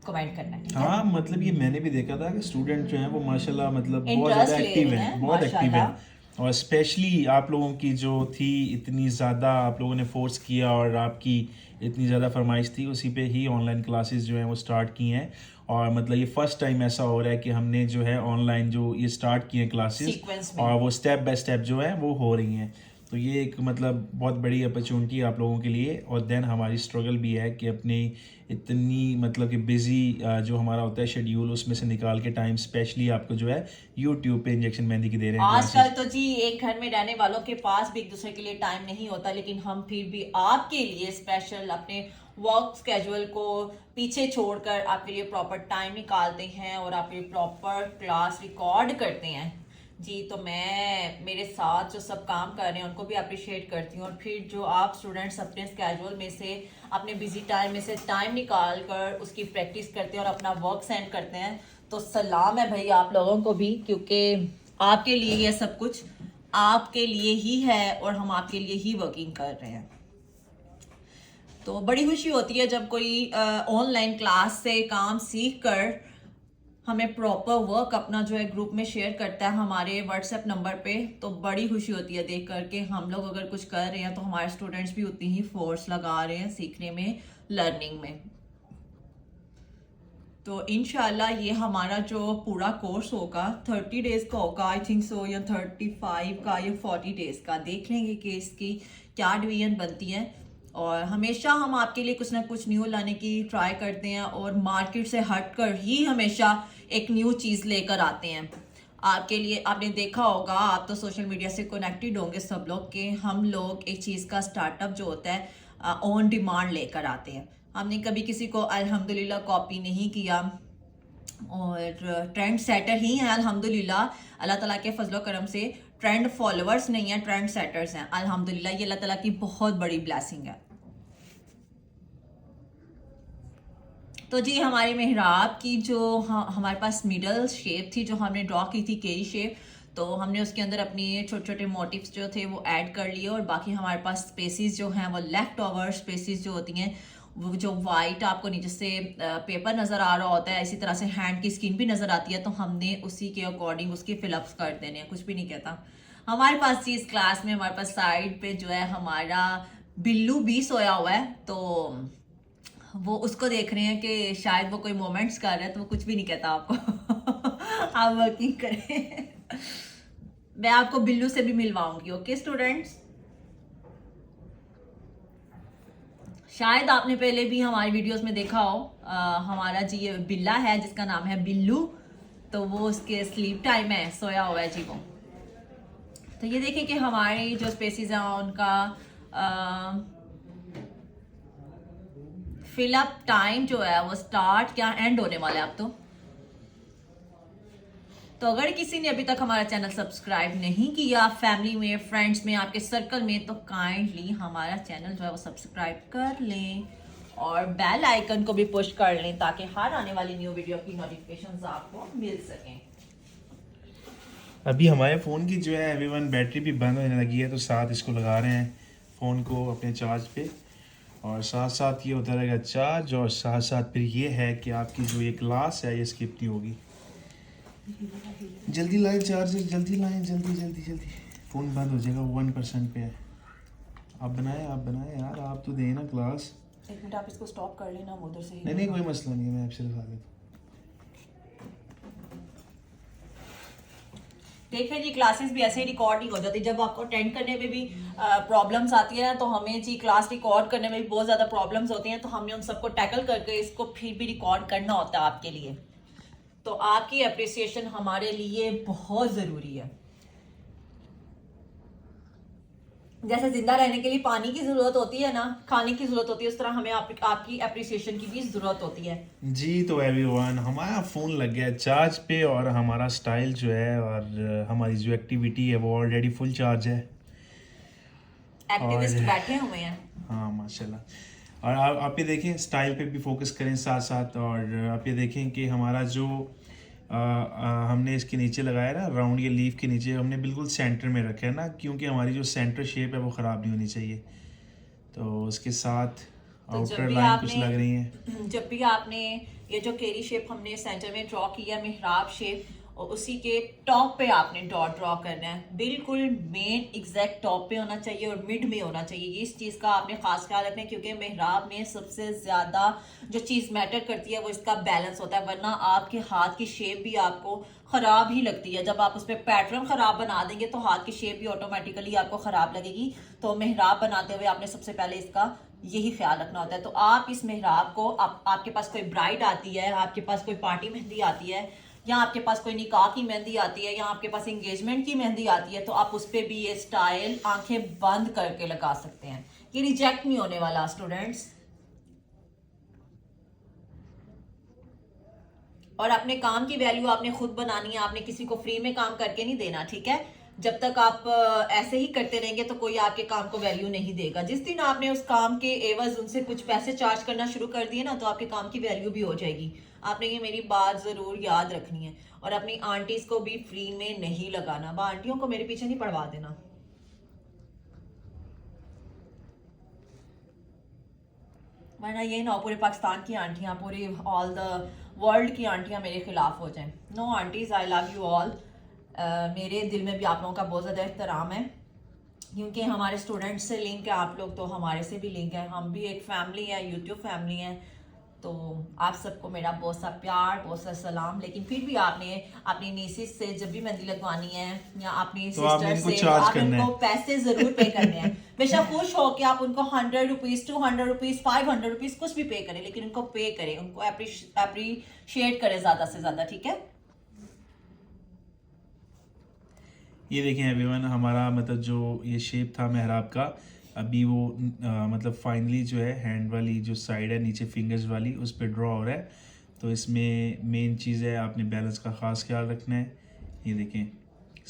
कमेंट करना है, ठीक है। हाँ, मतलब ये मैंने भी देखा था कि स्टूडेंट जो हैं वो माशाल्लाह मतलब बहुत इंटरेस्ट ज़्यादा ले एक्टिव रहे हैं, हैं बहुत एक्टिव हैं। माशाल्लाह। और स्पेशली आप लोगों की जो थी इतनी ज़्यादा आप लोगों ने फोर्स किया, और आपकी इतनी ज़्यादा फरमाइश थी, उसी पे ही ऑनलाइन क्लासेस जो हैं वो स्टार्ट की हैं। और मतलब ये फर्स्ट टाइम ऐसा हो रहा है कि हमने जो है ऑनलाइन जो ये स्टार्ट किए क्लासेस, सीक्वेंस में। और वो स्टेप बाय स्टेप जो है वो हो रही हैं। तो ये एक मतलब बहुत बड़ी अपॉर्चुनिटी है आप लोगों के लिए। और देन हमारी स्ट्रगल भी है कि अपनी इतनी मतलब कि बिजी जो हमारा होता है शेड्यूल, उसमें से निकाल के टाइम स्पेशली आपको जो है यूट्यूब पे इंजेक्शन मेहंदी की दे रहे हैं आजकल क्लासेस। तो जी एक घर में रहने वालों के पास भी एक दूसरे के लिए टाइम नहीं होता, लेकिन हम फिर भी आपके लिए स्पेशल अपने वर्क स्केड्यूल को पीछे छोड़कर आपके लिए प्रॉपर टाइम निकालते हैं और आपके लिए प्रॉपर क्लास रिकॉर्ड करते हैं जी। तो मैं मेरे साथ जो सब काम कर रहे हैं उनको भी अप्रिशिएट करती हूँ। और फिर जो आप स्टूडेंट्स अपने स्केड्यूल में से अपने बिजी टाइम में से टाइम निकाल कर उसकी प्रैक्टिस करते हैं और अपना वर्क सेंड करते हैं, तो सलाम है भाई आप लोगों को भी, क्योंकि आपके लिए ये सब कुछ आपके लिए ही है और हम आपके लिए ही वर्किंग कर रहे हैं। तो बड़ी खुशी होती है जब कोई ऑनलाइन क्लास से काम सीख कर हमें प्रॉपर वर्क अपना जो है ग्रुप में शेयर करता है हमारे व्हाट्सएप नंबर पे। तो बड़ी खुशी होती है देख करके हम लोग अगर कुछ कर रहे हैं तो हमारे स्टूडेंट्स भी उतनी ही फोर्स लगा रहे हैं सीखने में, लर्निंग में। तो इंशाल्लाह ये हमारा जो पूरा कोर्स होगा 30 डेज का होगा, आई थिंक सो, या 35 का या 40 डेज का। देख लेंगे कि इसकी क्या डिवीजन बनती है। और हमेशा हम आपके लिए कुछ ना कुछ न्यू लाने की ट्राई करते हैं, और मार्केट से हट कर ही हमेशा एक न्यू चीज़ लेकर आते हैं आपके लिए। आपने देखा होगा, आप तो सोशल मीडिया से कनेक्टेड होंगे सब लोग, कि हम लोग एक चीज़ का स्टार्टअप जो होता है ऑन डिमांड लेकर आते हैं। हमने कभी किसी को अल्हम्दुलिल्लाह कॉपी नहीं किया, और ट्रेंड सेटर ही हैं अल्हम्दुलिल्लाह। अल्लाह ताला के फजलो करम से ट्रेंड फॉलोअर्स नहीं हैं, ट्रेंड सेटर्स हैं अल्हम्दुलिल्लाह। ये अल्लाह ताला की बहुत बड़ी ब्लेसिंग है। तो जी हमारे मेहराब की जो हमारे पास मिडल शेप थी जो हमने ड्रॉ की थी केरी शेप, तो हमने उसके अंदर अपनी छोटे छोटे मोटिव्स जो थे वो ऐड कर लिए। और बाकी हमारे पास स्पेसिस जो हैं वो लेफ्ट ओवर स्पेसिस जो होती हैं, वो जो वाइट आपको नीचे से पेपर नज़र आ रहा होता है, इसी तरह से हैंड की स्किन भी नज़र आती है, तो हमने उसी के अकॉर्डिंग उसके फिलअप्स कर देने हैं, कुछ भी नहीं कहता। हमारे पास जी इस क्लास में हमारे पास साइड पे जो है हमारा बिल्लू भी सोया हुआ है, तो वो उसको देख रहे हैं कि शायद वो कोई मोमेंट्स कर रहा है, तो वो कुछ भी नहीं कहता आपको। आप वर्किंग करें। मैं आपको बिल्लू से भी मिलवाऊंगी। ओके स्टूडेंट्स, शायद आपने पहले भी हमारी वीडियोस में देखा हो, हमारा जी ये बिल्ला है जिसका नाम है बिल्लू, तो वो उसके स्लीप टाइम है, सोया हुआ है जी वो। तो ये देखिए कि हमारी जो स्पेसिस हैं उनका फिलअप टाइम जो है वो स्टार्ट क्या एंड होने वाला है अब तो अगर किसी ने अभी तक हमारा चैनल सब्सक्राइब नहीं किया, फैमिली में, फ्रेंड्स में, आपके सर्कल में, तो काइंडली हमारा चैनल जो है वो सब्सक्राइब कर लें और बेल आइकन को भी पुश कर लें ताकि हर आने वाली न्यू वीडियो की नोटिफिकेशंस आपको मिल सकें। अभी हमारे फ़ोन की जो है एवरीवन बैटरी भी बंद होने लगी है, तो साथ इसको लगा रहे हैं फ़ोन को अपने चार्ज पे, और साथ साथ ये होता रहेगा चार्ज, और साथ साथ फिर ये है कि आपकी जो ये क्लास है ये स्किप नहीं होगी। जल्दी लाएं चार्जर, जल्दी लाएं, जल्दी जल्दी जल्दी, फ़ोन बंद हो जाएगा, 1% पे है। आप बनाए यार, आप तो दें ना क्लास। एक मिनट आप इसको स्टॉप कर लेना, उधर से नहीं कोई मसला नहीं है, मैं आपसे लगा देता हूँ। देखिए जी, क्लासेस भी ऐसे ही रिकॉर्ड नहीं हो जाती। जब आपको अटेंड करने में भी प्रॉब्लम्स आती है तो हमें जी क्लास रिकॉर्ड करने में भी बहुत ज़्यादा प्रॉब्लम्स होती हैं, तो हमें उन सबको टैकल करके इसको फिर भी रिकॉर्ड करना होता है आपके लिए। तो आपकी अप्रिसिएशन हमारे लिए बहुत ज़रूरी है। जैसे जिंदा रहने के लिए पानी की ज़रूरत होती है ना, खाने की ज़रूरत होती है, उस तरह हमें आपकी अप्रिसिएशन की भी ज़रूरत होती है। जी तो एवरीवन, हमारा फ़ोन लग गया है चार्ज पे, और हमारा स्टाइल जो है और हमारी जो एक्टिविटी है वो ऑलरेडी फुल चार्ज है। एक्टिविस्ट और बैठे हुए हैं। हाँ माशाल्लाह। और आप ये देखें, स्टाइल पे भी फोकस करें साथ साथ, और आप ये देखें कि हमारा जो हमने इसके नीचे लगाया ना राउंड, ये लीफ के नीचे हमने बिल्कुल सेंटर में रखा है ना, क्योंकि हमारी जो सेंटर शेप है वो ख़राब नहीं होनी चाहिए। तो उसके साथ तो आउटर लाइन कुछ लग रही है। जब भी आपने ये जो केरी शेप हमने सेंटर में ड्रॉ किया, मेहराब शेप, और उसी के टॉप पे आपने डॉट ड्रॉ करना है। बिल्कुल मेन एग्जैक्ट टॉप पे होना चाहिए और मिड में होना चाहिए। इस चीज़ का आपने खास ख्याल रखना है, क्योंकि मेहराब में सबसे ज़्यादा जो चीज़ मैटर करती है वो इसका बैलेंस होता है, वरना आपके हाथ की शेप भी आपको ख़राब ही लगती है। जब आप उस पर पैटर्न ख़राब बना देंगे तो हाथ की शेप भी ऑटोमेटिकली आपको ख़राब लगेगी। तो मेहराब बनाते हुए आपने सबसे पहले इसका यही ख्याल रखना होता है। तो आप इस मेहराब को, आपके पास कोई ब्राइड आती है, आपके पास कोई पार्टी मेहंदी आती है, या आपके पास कोई निकाह की मेहंदी आती है, या आपके पास एंगेजमेंट की मेहंदी आती है, तो आप उस पर भी ये स्टाइल आंखें बंद करके लगा सकते हैं। ये रिजेक्ट नहीं होने वाला स्टूडेंट्स। और अपने काम की वैल्यू आपने खुद बनानी है, आपने किसी को फ्री में काम करके नहीं देना, ठीक है। जब तक आप ऐसे ही करते रहेंगे तो कोई आपके काम को वैल्यू नहीं देगा। जिस दिन आपने उस काम के एवज उनसे कुछ पैसे चार्ज करना शुरू कर दिए ना, तो आपके काम की वैल्यू भी हो जाएगी। आपने ये मेरी बात ज़रूर याद रखनी है। और अपनी आंटीज को भी फ्री में नहीं लगाना। आंटियों को मेरे पीछे नहीं पढ़वा देना। वरना ये ना पूरे पाकिस्तान की आंटियां, पूरी ऑल द वर्ल्ड की आंटियां मेरे खिलाफ हो जाएं। No aunties, I love you all. मेरे दिल में भी आप लोगों का बहुत ज़्यादा एहतराम है, क्योंकि हमारे स्टूडेंट्स से लिंक है आप लोग, तो हमारे से भी लिंक है। हम भी एक फैमिली है, यूट्यूब फैमिली है। तो आप सबको मेरा बहुत सा प्यार, बहुत सा सलाम। लेकिन फिर भी आपने अपनी नीसिस से जब भी मेहंदी लगवानी है, या अपनी तो सिस्टर से, आप उनको पैसे जरूर पे करने हैं। बेशक खुश हो कि आप उनको 100 रुपीज़, 200 रुपीज़, 500 रुपीज़ कुछ भी पे करें, लेकिन उनको पे करें, उनको अप्रिशिएट करें ज़्यादा से ज़्यादा, ठीक है। ये देखें एवरीवन, हमारा मतलब जो ये शेप था मेहराब का, अभी वो मतलब फाइनली जो है हैंड वाली जो साइड है नीचे फिंगर्स वाली, उस पर ड्रॉ हो रहा है। तो इसमें मेन चीज़ है आपने बैलेंस का ख़ास ख्याल रखना है। ये देखें,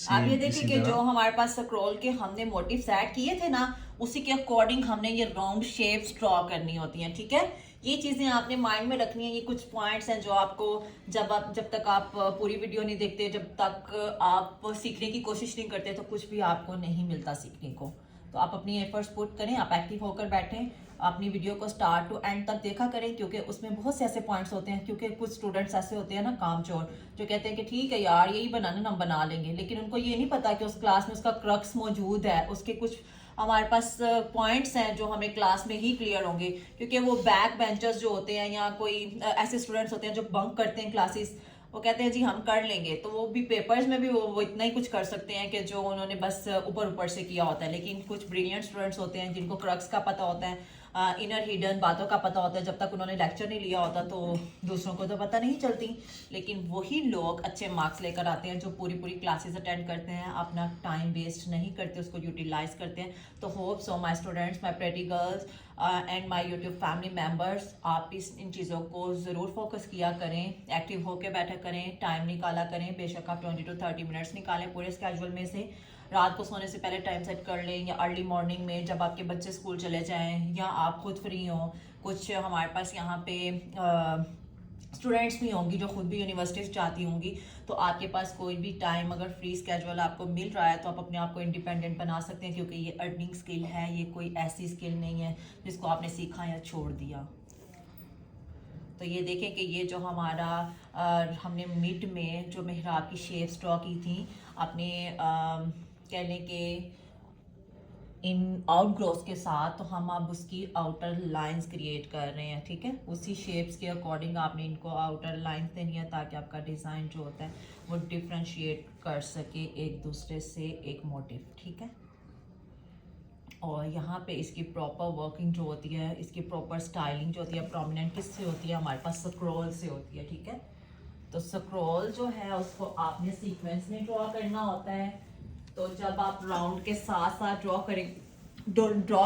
आप ये देखिए कि जो हमारे पास स्क्रॉल के हमने मोटिव्स ऐड किए थे ना, उसी के अकॉर्डिंग हमने ये राउंड शेप्स ड्रॉ करनी होती हैं, ठीक है। ये चीज़ें आपने माइंड में रखनी है। ये कुछ पॉइंट्स हैं जो आपको जब तक आप पूरी वीडियो नहीं देखते, जब तक आप सीखने की कोशिश नहीं करते, तो कुछ भी आपको नहीं मिलता सीखने को। तो आप अपनी एफर्ट्स पुट करें, आप एक्टिव होकर बैठें। अपनी वीडियो को स्टार्ट टू एंड तक देखा करें, क्योंकि उसमें बहुत से ऐसे पॉइंट्स होते हैं। क्योंकि कुछ स्टूडेंट्स ऐसे होते हैं ना कामचोर, जो कहते हैं कि ठीक है यार यही बनाना ना हम बना लेंगे, लेकिन उनको ये नहीं पता कि उस क्लास में उसका क्रक्स मौजूद है, उसके कुछ हमारे पास पॉइंट्स हैं जो हमें क्लास में ही क्लियर होंगे। क्योंकि वो बैक बेंचर्स जो होते हैं या कोई ऐसे स्टूडेंट्स होते हैं जो बंक करते हैं क्लासेस, वो कहते हैं जी हम कर लेंगे, तो वो भी पेपर्स में भी वो इतना ही कुछ कर सकते हैं कि जो उन्होंने बस ऊपर ऊपर से किया होता है। लेकिन कुछ ब्रिलियंट स्टूडेंट्स होते हैं जिनको क्रक्स का पता होता है, इनर हिडन बातों का पता होता है। जब तक उन्होंने लेक्चर नहीं लिया होता तो दूसरों को तो पता नहीं चलती, लेकिन वही लोग अच्छे मार्क्स लेकर आते हैं जो पूरी पूरी क्लासेस अटेंड करते हैं, अपना टाइम वेस्ट नहीं करते, उसको यूटिलाइज करते हैं। तो hope so my students, my pretty girls and my YouTube family members, आप इन चीज़ों को ज़रूर फोकस किया करें, एक्टिव होकर बैठा करें, टाइम निकाला करें। बेशक आप 20 to 30 मिनट्स निकालें पूरे स्केड्यूल में से। रात को सोने से पहले टाइम सेट कर लें, या अर्ली मॉर्निंग में जब आपके बच्चे स्कूल चले जाएं, या आप खुद फ्री हों। कुछ हमारे पास यहाँ पे स्टूडेंट्स भी होंगी जो खुद भी यूनिवर्सिटीज़ जाती होंगी, तो आपके पास कोई भी टाइम अगर फ्री स्केड्यूल आपको मिल रहा है तो आप अपने आप को इंडिपेंडेंट बना सकते हैं। क्योंकि ये अर्निंग स्किल है, ये कोई ऐसी स्किल नहीं है जिसको आपने सीखा या छोड़ दिया। तो ये देखें कि ये जो हमारा हमने मिड में जो मेहराब की शेप्स ड्रॉ की थी अपने कहने के इन आउटग्रोस के साथ, तो हम अब उसकी आउटर लाइंस क्रिएट कर रहे हैं। ठीक है, उसी शेप्स के अकॉर्डिंग आपने इनको आउटर लाइंस देनी है ताकि आपका डिज़ाइन जो होता है वो डिफ्रेंशिएट कर सके एक दूसरे से एक मोटिव। ठीक है, और यहाँ पे इसकी प्रॉपर वर्किंग जो होती है, इसकी प्रॉपर स्टाइलिंग जो होती है, प्रोमिनेंट किससे होती है, हमारे पास स्क्रॉल से होती है। ठीक है, तो स्क्रॉल जो है उसको आपने सीक्वेंस में ड्रॉ करना होता है। तो जब आप राउंड के साथ साथ ड्रॉ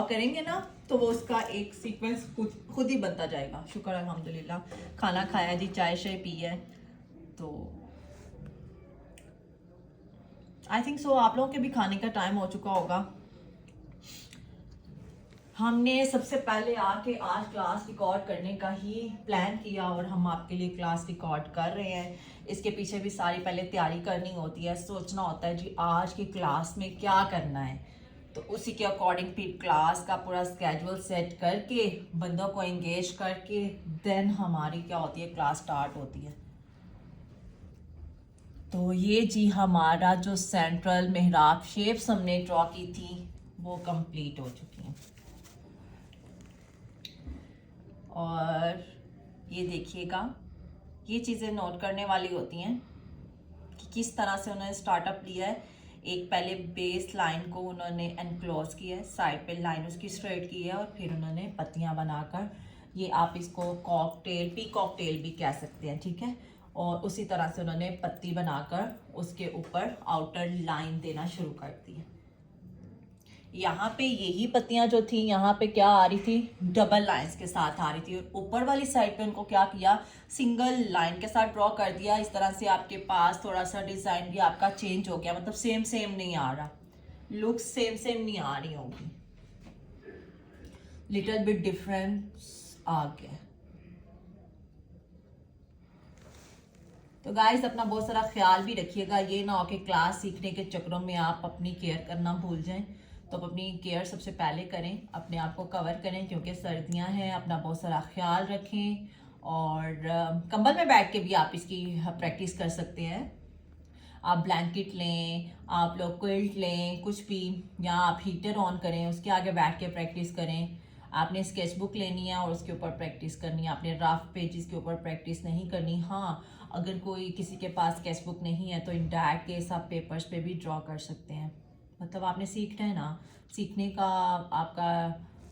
करेंगे ना, तो वो उसका एक सीक्वेंस खुद ही बनता जाएगा। शुक्र अल्हम्दुलिल्लाह, खाना खाया जी, चाय शाय पी है, तो आई थिंक सो आप लोगों के भी खाने का टाइम हो चुका होगा। हमने सबसे पहले आके आज क्लास रिकॉर्ड करने का ही प्लान किया और हम आपके लिए क्लास रिकॉर्ड कर रहे हैं। इसके पीछे भी सारी पहले तैयारी करनी होती है, सोचना होता है जी आज की क्लास में क्या करना है, तो उसी के अकॉर्डिंग फिर क्लास का पूरा स्केड्यूल सेट करके बंदों को एंगेज करके देन हमारी क्या होती है, क्लास स्टार्ट होती है। तो ये जी हमारा जो सेंट्रल मेहराब शेप्स हमने ड्रॉ की थी वो कंप्लीट हो चुकी हैं। और ये देखिएगा, ये चीज़ें नोट करने वाली होती हैं कि किस तरह से उन्होंने स्टार्टअप लिया है। एक पहले बेस लाइन को उन्होंने एनक्लोज किया है, साइड पे लाइन उसकी स्ट्रेट की है, और फिर उन्होंने पत्तियां बनाकर, ये आप इसको कॉकटेल, पी कॉकटेल भी कह सकते हैं। ठीक है, और उसी तरह से उन्होंने पत्ती बनाकर उसके ऊपर आउटर लाइन देना शुरू कर दी है। यहाँ पे यही पत्तियां जो थी यहाँ पे क्या आ रही थी, डबल लाइंस के साथ आ रही थी, और ऊपर वाली साइड पे उनको क्या किया, सिंगल लाइन के साथ ड्रॉ कर दिया। इस तरह से आपके पास थोड़ा सा डिज़ाइन भी आपका चेंज हो गया, मतलब सेम सेम नहीं आ रहा, लुक सेम सेम नहीं आ रही होगी, लिटिल बिट डिफरेंस आ गया। तो गाइस अपना बहुत सारा ख्याल भी रखिएगा, ये ना हो कि क्लास सीखने के चक्रों में आप अपनी केयर करना भूल जाएं। तो आप अपनी केयर सबसे पहले करें, अपने आप को कवर करें क्योंकि सर्दियां हैं, अपना बहुत सारा ख्याल रखें। और कंबल में बैठ के भी आप इसकी प्रैक्टिस कर सकते हैं। आप ब्लैंकेट लें, आप लोग क्विल्ट लें, कुछ भी, या आप हीटर ऑन करें, उसके आगे बैठ के प्रैक्टिस करें। आपने स्केचबुक लेनी है और उसके ऊपर प्रैक्टिस करनी है, आपने रफ पेजेस के ऊपर प्रैक्टिस नहीं करनी। हाँ, अगर कोई किसी के पास स्केचबुक नहीं है तो इन दैट केस आप पेपर्स पे भी ड्रॉ कर सकते हैं। मतलब आपने सीखना है ना, सीखने का आपका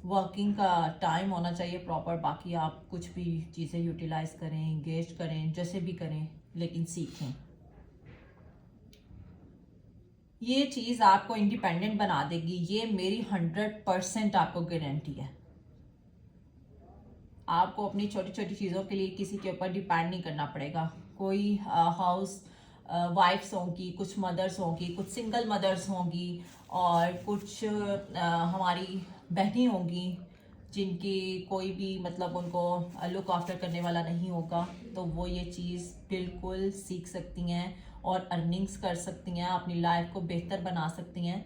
वर्किंग का टाइम होना चाहिए प्रॉपर। बाकी आप कुछ भी चीज़ें यूटिलाइज करें, एंगेज करें, जैसे भी करें, लेकिन सीखें। ये चीज़ आपको इंडिपेंडेंट बना देगी, ये मेरी 100% आपको गारंटी है। आपको अपनी छोटी छोटी चीज़ों के लिए किसी के ऊपर डिपेंड नहीं करना पड़ेगा। कोई हाउस वाइफ्स होंगी, कुछ मदर्स होंगी, कुछ सिंगल मदर्स होंगी, और कुछ हमारी बहनें होंगी जिनकी कोई भी मतलब उनको लुक आफ्टर करने वाला नहीं होगा, तो वो ये चीज़ बिल्कुल सीख सकती हैं और अर्निंग्स कर सकती हैं, अपनी लाइफ को बेहतर बना सकती हैं।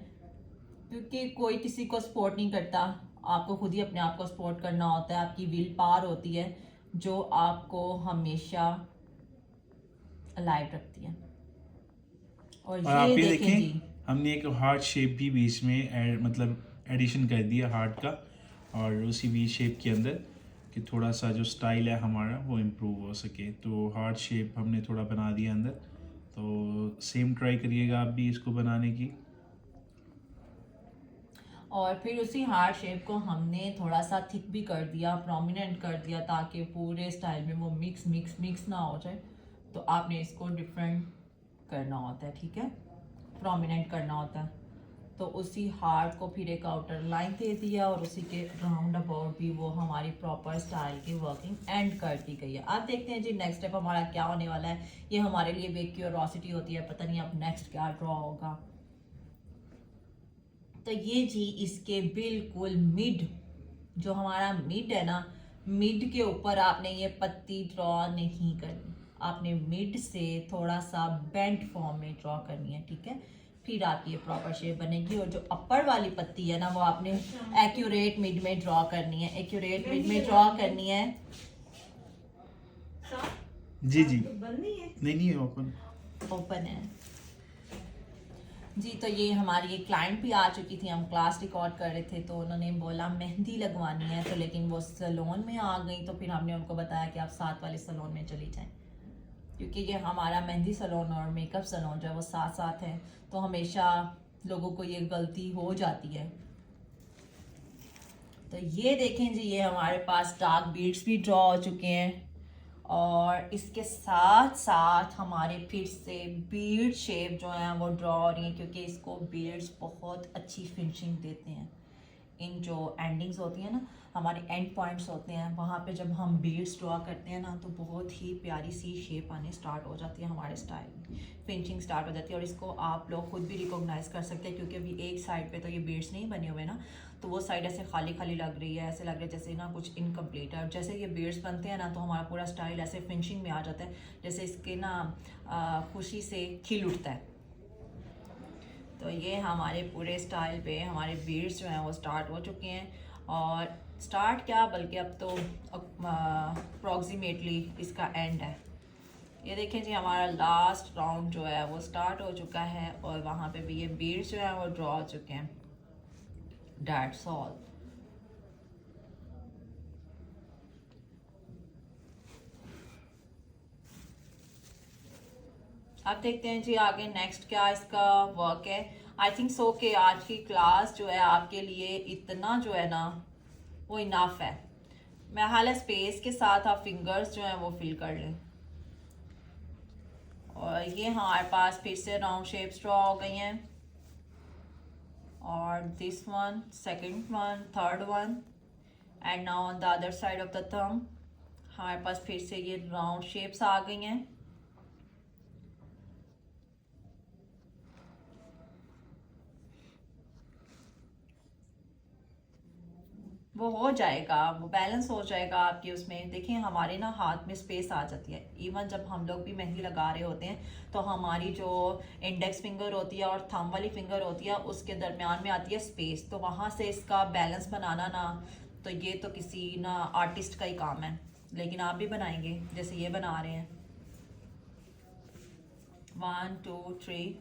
क्योंकि कोई किसी को सपोर्ट नहीं करता, आपको खुद ही अपने आप को सपोर्ट करना होता है, आपकी विल पावर होती है जो आपको हमेशा अलाइव रखती है। और और ये आप ये देखें जी, देखें, हमने एक हार्ट शेप भी बीच में मतलब एडिशन कर दिया हार्ट का, और उसी वी शेप के अंदर कि थोड़ा सा जो स्टाइल है हमारा वो इम्प्रूव हो सके, तो हार्ट शेप हमने थोड़ा बना दिया अंदर। तो सेम ट्राई करिएगा आप भी इसको बनाने की। और फिर उसी हार्ट शेप को हमने थोड़ा सा थिक भी कर दिया, प्रोमिनेंट कर दिया, ताकि पूरे स्टाइल में वो मिक्स मिक्स मिक्स ना हो जाए। तो आपने इसको डिफरेंट करना होता है, ठीक है, प्रोमिनेंट करना होता है। तो उसी हार्ट को फिर एक आउटर लाइन दे दिया और उसी के राउंड अबाउट भी वो हमारी प्रॉपर स्टाइल की वर्किंग एंड कर दी गई है। अब देखते हैं जी नेक्स्ट स्टेप हमारा क्या होने वाला है। ये हमारे लिए भी एक क्यूरोसिटी होती है, पता नहीं अब नेक्स्ट क्या ड्रॉ होगा। तो ये जी इसके बिल्कुल मिड, जो हमारा मिड है ना, मिड के ऊपर आपने ये पत्ती ड्रॉ नहीं करनी, आपने मिड से थोड़ा सा बेंट फॉर्म में ड्रॉ करनी है, ठीक है। फिर आपकी ये प्रॉपर शेप बनेगी। और जो अपर वाली पत्ती है ना वो आपने एक्यूरेट मिड में ड्रॉ करनी है, एक्यूरेट मिड में ड्रॉ करनी है। जी जी, नहीं नहीं ओपन ओपन है जी। तो ये हमारी एक क्लाइंट भी आ चुकी थी, हम क्लास रिकॉर्ड कर रहे थे तो उन्होंने बोला मेहंदी लगवानी है, तो लेकिन वो सलोन में आ गई, तो फिर हमने उनको बताया कि आप साथ वाले सलोन में चली जाएं, क्योंकि ये हमारा मेहंदी सलोन और मेकअप सलोन जो है वो साथ साथ है। तो हमेशा लोगों को ये गलती हो जाती है। तो ये देखें जी, ये हमारे पास डार्क बीड्स भी ड्रॉ हो चुके हैं और इसके साथ साथ हमारे फिर से बीड शेप जो है वो ड्रॉ हो रही है, क्योंकि इसको बीड्स बहुत अच्छी फिनिशिंग देते हैं। इन जो एंडिंग्स होती हैं ना, हमारे एंड पॉइंट्स होते हैं, वहाँ पे जब हम बीड्स ड्रॉ करते हैं ना तो बहुत ही प्यारी सी शेप आने स्टार्ट हो जाती है, हमारे स्टाइल में फिनिशिंग स्टार्ट हो जाती है। और इसको आप लोग खुद भी रिकॉग्नाइज कर सकते हैं, क्योंकि अभी एक साइड पे तो ये बीड्स नहीं बने हुए ना, तो वो साइड ऐसे खाली खाली लग रही है, ऐसे लग रहा है जैसे ना कुछ इनकम्प्लीट है। और जैसे ये बीड्स बनते हैं ना तो हमारा पूरा स्टाइल ऐसे फिनिशिंग में आ जाता है, जैसे इसके ना खुशी से खिल उठता है। तो ये हमारे पूरे स्टाइल पे हमारे बीड्स जो हैं वो स्टार्ट हो चुके हैं। और स्टार्ट क्या, बल्कि अब तो अप्रॉक्सीमेटली इसका एंड है। ये देखें जी, हमारा लास्ट राउंड जो है वो स्टार्ट हो चुका है और वहाँ पे भी ये बीड्स जो है वो ड्रॉ हो चुके हैं। That's all. अब देखते हैं जी आगे नेक्स्ट क्या इसका वर्क है। आई थिंक सो कि आज की क्लास जो है आपके लिए इतना जो है ना वो इनफ है। मैं हाल स्पेस के साथ आप फिंगर्स जो हैं वो फिल कर लें। और ये हमारे पास फिर से राउंड शेप्स ड्रॉ हो गई हैं, और this one, second one, third one, and now on the other side of the thumb हमारे पास फिर से ये राउंड शेप्स आ गई हैं। वो हो जाएगा, वो बैलेंस हो जाएगा आपके उसमें। देखिए हमारे ना हाथ में स्पेस आ जाती है, इवन जब हम लोग भी मेहंदी लगा रहे होते हैं तो हमारी जो इंडेक्स फिंगर होती है और थंब वाली फिंगर होती है उसके दरमियान में आती है स्पेस, तो वहाँ से इसका बैलेंस बनाना ना, तो ये तो किसी ना आर्टिस्ट का ही काम है। लेकिन आप भी बनाएंगे जैसे ये बना रहे हैं, 1 2 3,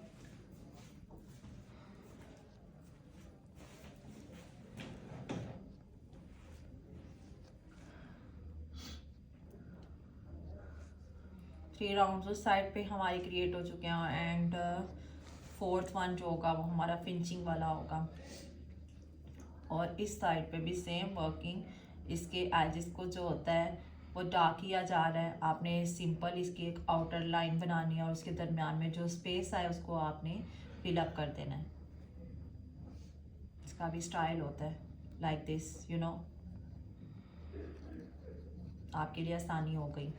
थ्री राउंड उस साइड पे हमारी क्रिएट हो चुके हैं। एंड फोर्थ वन जो होगा वो हमारा फिनिशिंग वाला होगा। और इस साइड पे भी सेम वर्किंग, इसके एजेस को जो होता है वो डार्क किया जा रहा है। आपने सिंपल इसकी एक आउटर लाइन बनानी है और उसके दरमियान में जो स्पेस है उसको आपने फिल अप कर देना है। इसका भी स्टाइल होता है लाइक दिस, यू नो। आपके लिए आसानी हो गई,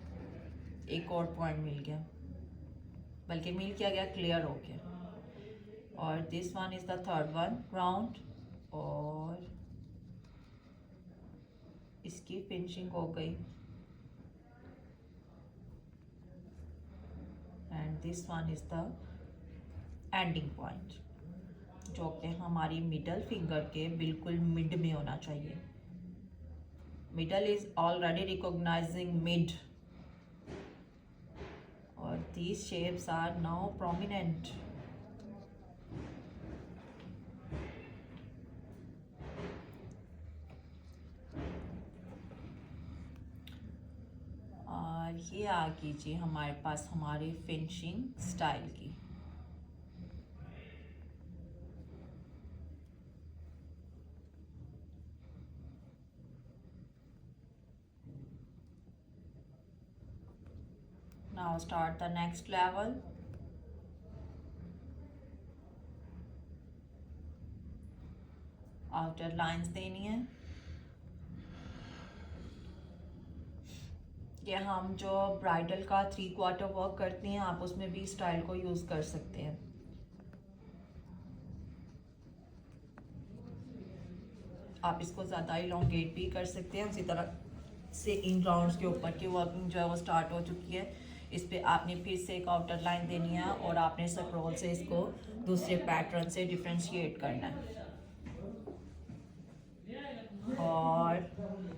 एक और पॉइंट मिल गया, बल्कि मिल किया गया, क्लियर हो गया। और this one is the third one round, और इसकी फिनिशिंग हो गई। And this one is the ending point. जो कि हमारी मिडल फिंगर के बिल्कुल मिड में होना चाहिए। Middle is already recognising mid और these shapes are now prominent. और ये आ कीजिए हमारे पास हमारी फिनिशिंग स्टाइल की। Now start the next level. Outer lines देनी है। ये हम जो ब्राइडल का 3/4 वर्क करते हैं, आप उसमें भी स्टाइल को यूज कर सकते हैं। आप इसको ज़्यादा इलोंगेट भी कर सकते हैं। उसी तरह से इन राउंड्स के ऊपर की वर्किंग जो है वो स्टार्ट हो चुकी है। इस पे आपने फिर से एक आउटर लाइन देनी है और आपने स्क्रॉल से इसको दूसरे पैटर्न से डिफ्रेंशिएट करना है। और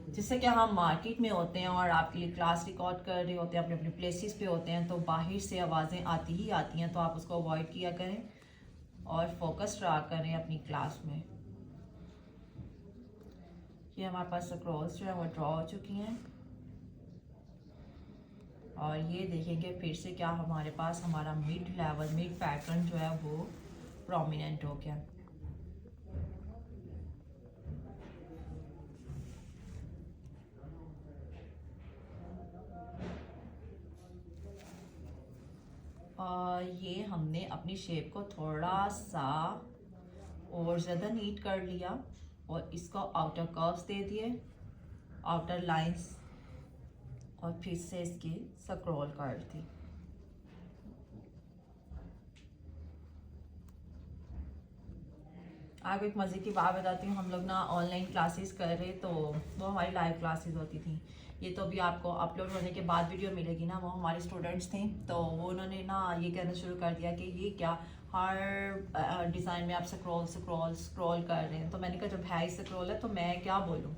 जैसे कि हम मार्केट में होते हैं और आपके लिए क्लास रिकॉर्ड कर रहे होते हैं, अपने अपने प्लेसेस पे होते हैं, तो बाहर से आवाज़ें आती ही आती हैं, तो आप उसको अवॉइड किया करें और फोकस रहा करें अपनी क्लास में। ये हमारे पास स्क्रॉल्स जो है वो ड्रॉ हो चुकी हैं और ये देखेंगे फिर से क्या हमारे पास हमारा मिड लेवल मिड पैटर्न जो है वो प्रोमिनेंट हो गया। और ये हमने अपनी शेप को थोड़ा सा और ज़्यादा नीट कर लिया और इसको आउटर कर्व्स दे दिए, आउटर लाइंस, और फिर से इसकी स्क्रॉल कर दी। आपको एक मज़े की बात बताती हूँ, हम लोग ना ऑनलाइन क्लासेस कर रहे, तो वो हमारी लाइव क्लासेस होती थी। ये तो अभी आपको अपलोड होने के बाद वीडियो मिलेगी ना, वो हमारे स्टूडेंट्स थे, तो वो उन्होंने ना ये कहना शुरू कर दिया कि ये क्या हर डिज़ाइन में आप स्क्रॉल स्क्रॉल स्क्रॉल कर रहे हैं। तो मैंने कहा जब है ही स्क्रॉल है तो मैं क्या बोलूँ।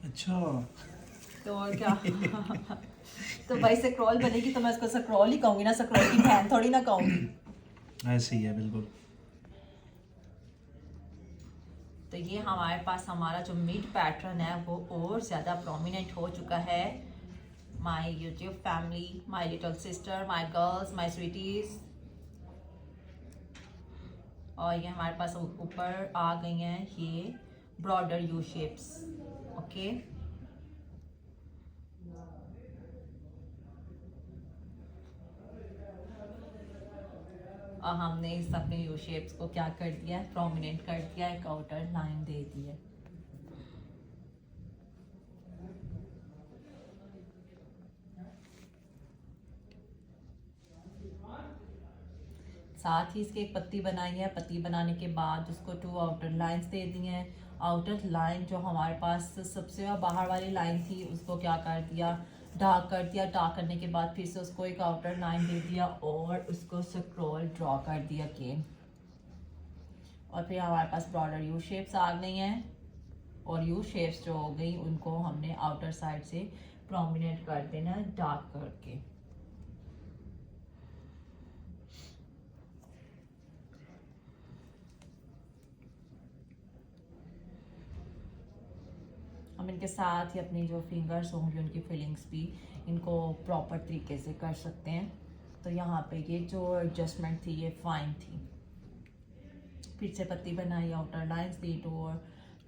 अच्छा। तो और क्या तो भाई स्क्रॉल बनेगी तो मैं उसको स्क्रॉल ही कहूँगी ना, स्क्रॉल की बहन थोड़ी ना कहूँगी। ऐसे ही है बिल्कुल। तो ये हमारे पास हमारा जो मिड पैटर्न है वो और ज़्यादा प्रोमिनेंट हो चुका है। My YouTube family, my little sister, my girls, my sweeties. और ये हमारे पास ऊपर आ गई हैं ये ब्रॉडर यू शेप्स। ओके, और हमने इस अपने यू शेप्स को क्या कर दिया है, प्रोमिनेंट कर दिया, एक आउटर लाइन दे दी है। साथ ही इसके एक पत्ती बनाई है, पत्ती बनाने के बाद उसको 2 आउटर लाइंस दे दी हैं। आउटर लाइन जो हमारे पास सबसे बाहर वाली लाइन थी उसको क्या कर दिया, डार्क कर दिया। डार्क करने के बाद फिर से उसको एक आउटर लाइन दे दिया और उसको स्क्रॉल ड्रॉ कर दिया अगेन। और फिर हमारे पास ब्रॉडर यू शेप्स आ गई हैं और यू शेप्स जो हो गई उनको हमने आउटर साइड से प्रोमिनेंट कर देना डार्क करके। हम इनके साथ ही अपनी जो फिंगर्स होंगी उनकी फीलिंग्स भी इनको प्रॉपर तरीके से कर सकते हैं। तो यहाँ पे ये जो एडजस्टमेंट थी ये फाइन थी। फिर से पत्ती बनाई, आउटर लाइंस दी, और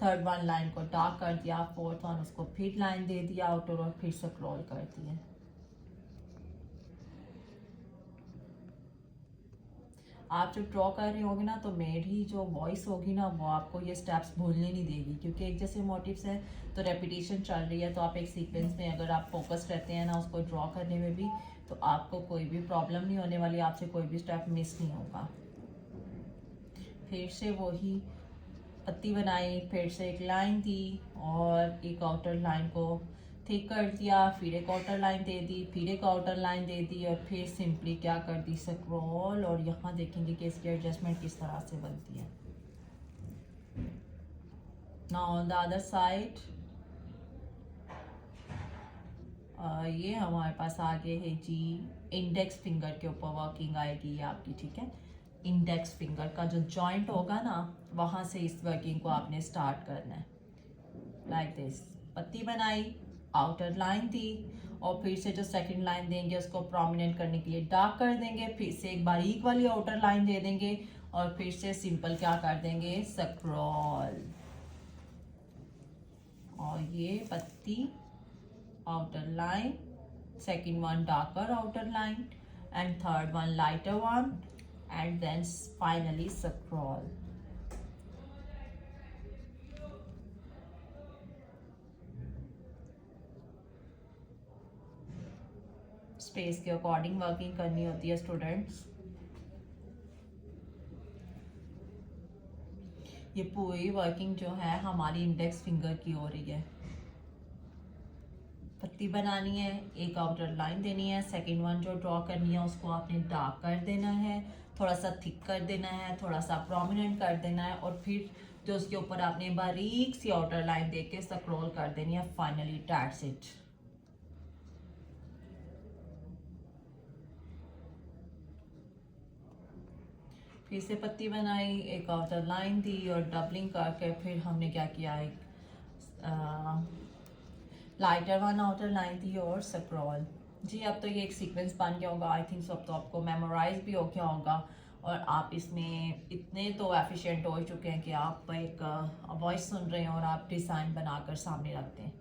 थर्ड वन लाइन को डार्क कर दिया, फोर्थ वन उसको फिर लाइन दे दिया आउटर और फिर स्क्रॉल कर दिया। आप जब ड्रॉ कर रहे होगे ना तो मेरी जो वॉइस होगी ना वो आपको ये स्टेप्स भूलने नहीं देगी, क्योंकि एक जैसे मोटिव्स हैं तो रेपिटेशन चल रही है, तो आप एक सीक्वेंस में अगर आप फोकस रहते हैं ना उसको ड्रॉ करने में भी, तो आपको कोई भी प्रॉब्लम नहीं होने वाली, आपसे कोई भी स्टेप मिस नहीं होगा। फिर से वही पत्ती बनाई, फिर से एक लाइन दी और एक आउटर लाइन को थिक कर दिया, फिर एक आउटर लाइन दे दी, फिर एक आउटर लाइन दे दी और फिर सिंपली क्या कर दी स्क्रॉल। और यहाँ देखेंगे कि इसकी एडजस्टमेंट किस तरह से बनती है। Now on the other side ये हमारे पास आगे है जी इंडेक्स फिंगर के ऊपर वर्किंग आएगी ये आपकी, ठीक है। इंडेक्स फिंगर का जो जॉइंट होगा ना वहाँ से इस वर्किंग को आपने स्टार्ट करना है। लाइक दिस, पत्ती बनाई, आउटर लाइन दी और फिर से जो सेकंड लाइन देंगे उसको प्रोमिनेंट करने के लिए डार्क कर देंगे, फिर से एक बारीक वाली आउटर लाइन दे देंगे और फिर से सिंपल क्या कर देंगे स्क्रॉल। और ये पत्ती, outer line, second one darker outer line and third one lighter one and then finally scroll. Space के अकॉर्डिंग वर्किंग करनी होती है स्टूडेंट्स। ये पूरी वर्किंग जो है हमारी इंडेक्स फिंगर की हो रही है। पत्ती बनानी है, एक आउटर लाइन देनी है, सेकंड वन जो ड्रॉ करनी है उसको आपने डार्क कर देना है, थोड़ा सा थिक कर देना है, थोड़ा सा प्रोमिनेंट कर देना है और फिर जो उसके ऊपर आपने बारीक सी आउटर लाइन दे के स्क्रॉल कर देनी है। Finally that's it. फिर से पत्ती बनाई, एक आउटर लाइन दी और डबलिंग करके फिर हमने क्या किया, एक लाइटर वन आउटर लाइन थी और स्क्रॉल। जी अब तो ये एक सीक्वेंस बन गया होगा, आई थिंक सब तो आपको मेमोराइज भी हो गया होगा और आप इसमें इतने तो एफिशिएंट हो चुके हैं कि आप एक वॉइस सुन रहे हैं और आप डिज़ाइन बनाकर सामने रखते हैं,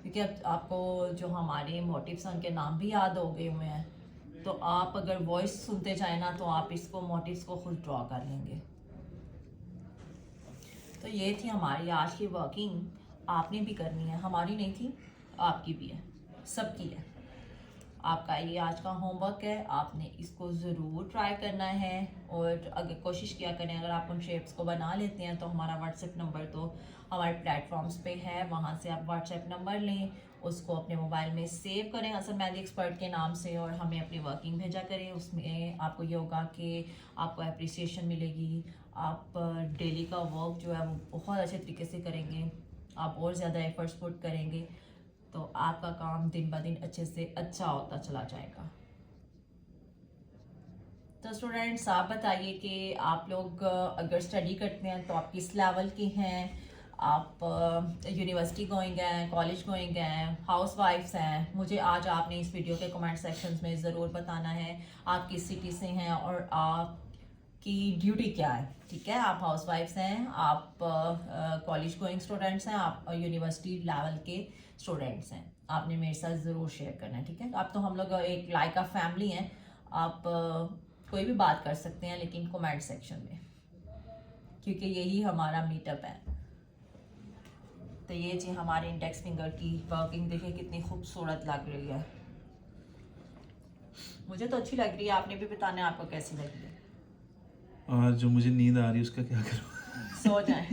क्योंकि अब आपको जो हमारे मोटिव्स हैं उनके नाम भी याद हो गए हुए हैं। तो आप अगर वॉइस सुनते जाए ना तो आप इसको मोटिव्स को खुद ड्रॉ कर लेंगे। तो ये थी हमारी आज की वर्किंग, आपने भी करनी है, हमारी नहीं थी, आपकी भी है, सबकी है। आपका ये आज का होमवर्क है, आपने इसको ज़रूर ट्राई करना है और अगर कोशिश किया करें, अगर आप उन शेप्स को बना लेते हैं तो हमारा व्हाट्सएप नंबर तो हमारे प्लेटफॉर्म्स पे है, वहाँ से आप व्हाट्सएप नंबर लें, उसको अपने मोबाइल में सेव करें हसन मेहंदी एक्सपर्ट के नाम से और हमें अपनी वर्किंग भेजा करें। उसमें आपको ये होगा कि आपको अप्रिसिएशन मिलेगी, आप डेली का वर्क जो है वो बहुत अच्छे तरीके से करेंगे, आप और ज़्यादा एफर्ट्स पुट करेंगे तो आपका काम दिन ब दिन अच्छे से अच्छा होता चला जाएगा। तो स्टूडेंट्स आप बताइए कि आप लोग अगर स्टडी करते हैं तो आप किस लेवल के हैं, आप यूनिवर्सिटी गोइंग हैं, कॉलेज गोइंग हैं, हाउस वाइफ्स हैं। मुझे आज आपने इस वीडियो के कमेंट सेक्शंस में ज़रूर बताना है आप किस सिटी से हैं और आपकी ड्यूटी क्या है, ठीक है। आप हाउस वाइफ्स हैं, आप कॉलेज गोइंग स्टूडेंट्स हैं, आप यूनिवर्सिटी लेवल के स्टूडेंट्स हैं, आपने मेरे साथ ज़रूर शेयर करना है, ठीक है। अब तो हम लोग एक लाइक अ फैमिली हैं, आप कोई भी बात कर सकते हैं लेकिन कमेंट सेक्शन में, क्योंकि यही हमारा मीटअप है। तो ये जी हमारे इंडेक्स फिंगर की वर्किंग देखिए कितनी खूबसूरत लग रही है, मुझे तो अच्छी लग रही है, आपने भी बताना है आपको कैसी लगी है। और जो मुझे नींद आ रही है उसका क्या करूँ? सो जाए।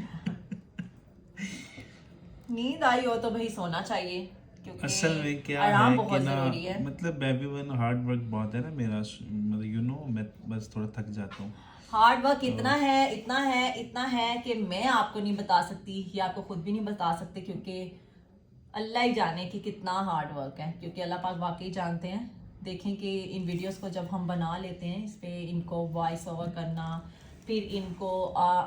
नींद आई हो तो भाई सोना चाहिए, क्योंकि असल में क्या आराम है कि बहुत ना, जरूरी है। मतलब बेबी वन हार्ड वर्क बहुत है ना मेरा, मतलब यू नो मैं बस थोड़ा थक जाता हूँ। हार्ड वर्क इतना है कि मैं आपको नहीं बता सकती, या आपको खुद भी नहीं बता सकते, क्योंकि अल्लाह ही जाने कि कितना हार्ड वर्क है, क्योंकि अल्लाह पाक वाकई जानते हैं। देखें कि इन वीडियोस को जब हम बना लेते हैं, इस पे इनको वॉइस ओवर करना, फिर इनको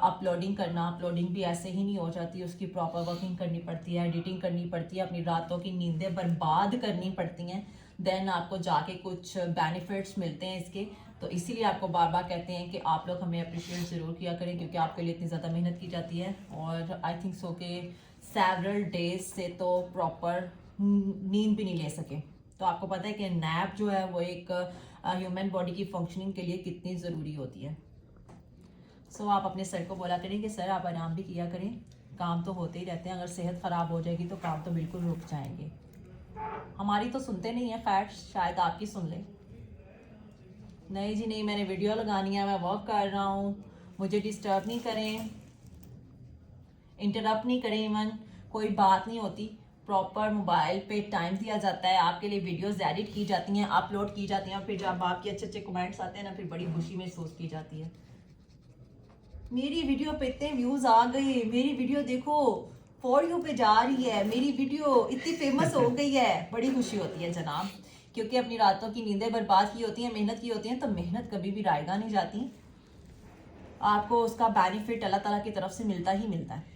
अपलोडिंग करना, अपलोडिंग भी ऐसे ही नहीं हो जाती, उसकी प्रॉपर वर्किंग करनी पड़ती है, एडिटिंग करनी पड़ती है, अपनी रातों की नींदें बर्बाद करनी पड़ती हैं, देन आपको जाके कुछ बेनिफिट्स मिलते हैं इसके। तो इसीलिए आपको बार बार कहते हैं कि आप लोग हमें अप्रिशिएट ज़रूर किया करें, क्योंकि आपके लिए इतनी ज़्यादा मेहनत की जाती है। और आई थिंक सो के सेवरल डेज से तो प्रॉपर नींद भी नहीं ले सके। तो आपको पता है कि नैप जो है वो एक ह्यूमन बॉडी की फंक्शनिंग के लिए कितनी ज़रूरी होती है। सो आप अपने सर को बोला करें कि सर आप आराम भी किया करें, काम तो होते ही रहते हैं, अगर सेहत ख़राब हो जाएगी तो काम तो बिल्कुल रुक जाएंगे। हमारी तो सुनते नहीं है, खैर शायद आपकी सुन ले। नहीं जी नहीं, मैंने वीडियो लगानी है, मैं वर्क कर रहा हूँ, मुझे डिस्टर्ब नहीं करें, इंटरप्ट नहीं करें, इवन कोई बात नहीं होती। प्रॉपर मोबाइल पे टाइम दिया जाता है, आपके लिए वीडियोस एडिट की जाती हैं, अपलोड की जाती हैं, और फिर जब आपके अच्छे अच्छे कमेंट्स आते हैं ना, फिर बड़ी खुशी महसूस की जाती है। मेरी वीडियो पे इतने व्यूज आ गए, मेरी वीडियो देखो फॉर यू पे जा रही है, मेरी वीडियो इतनी फेमस हो गई है, बड़ी खुशी होती है जनाब। क्योंकि अपनी रातों की नींदें बर्बाद की होती हैं, मेहनत की होती हैं, तो मेहनत कभी भी रायगा नहीं जाती, आपको उसका बेनिफिट अल्लाह ताला की तरफ से मिलता ही मिलता है।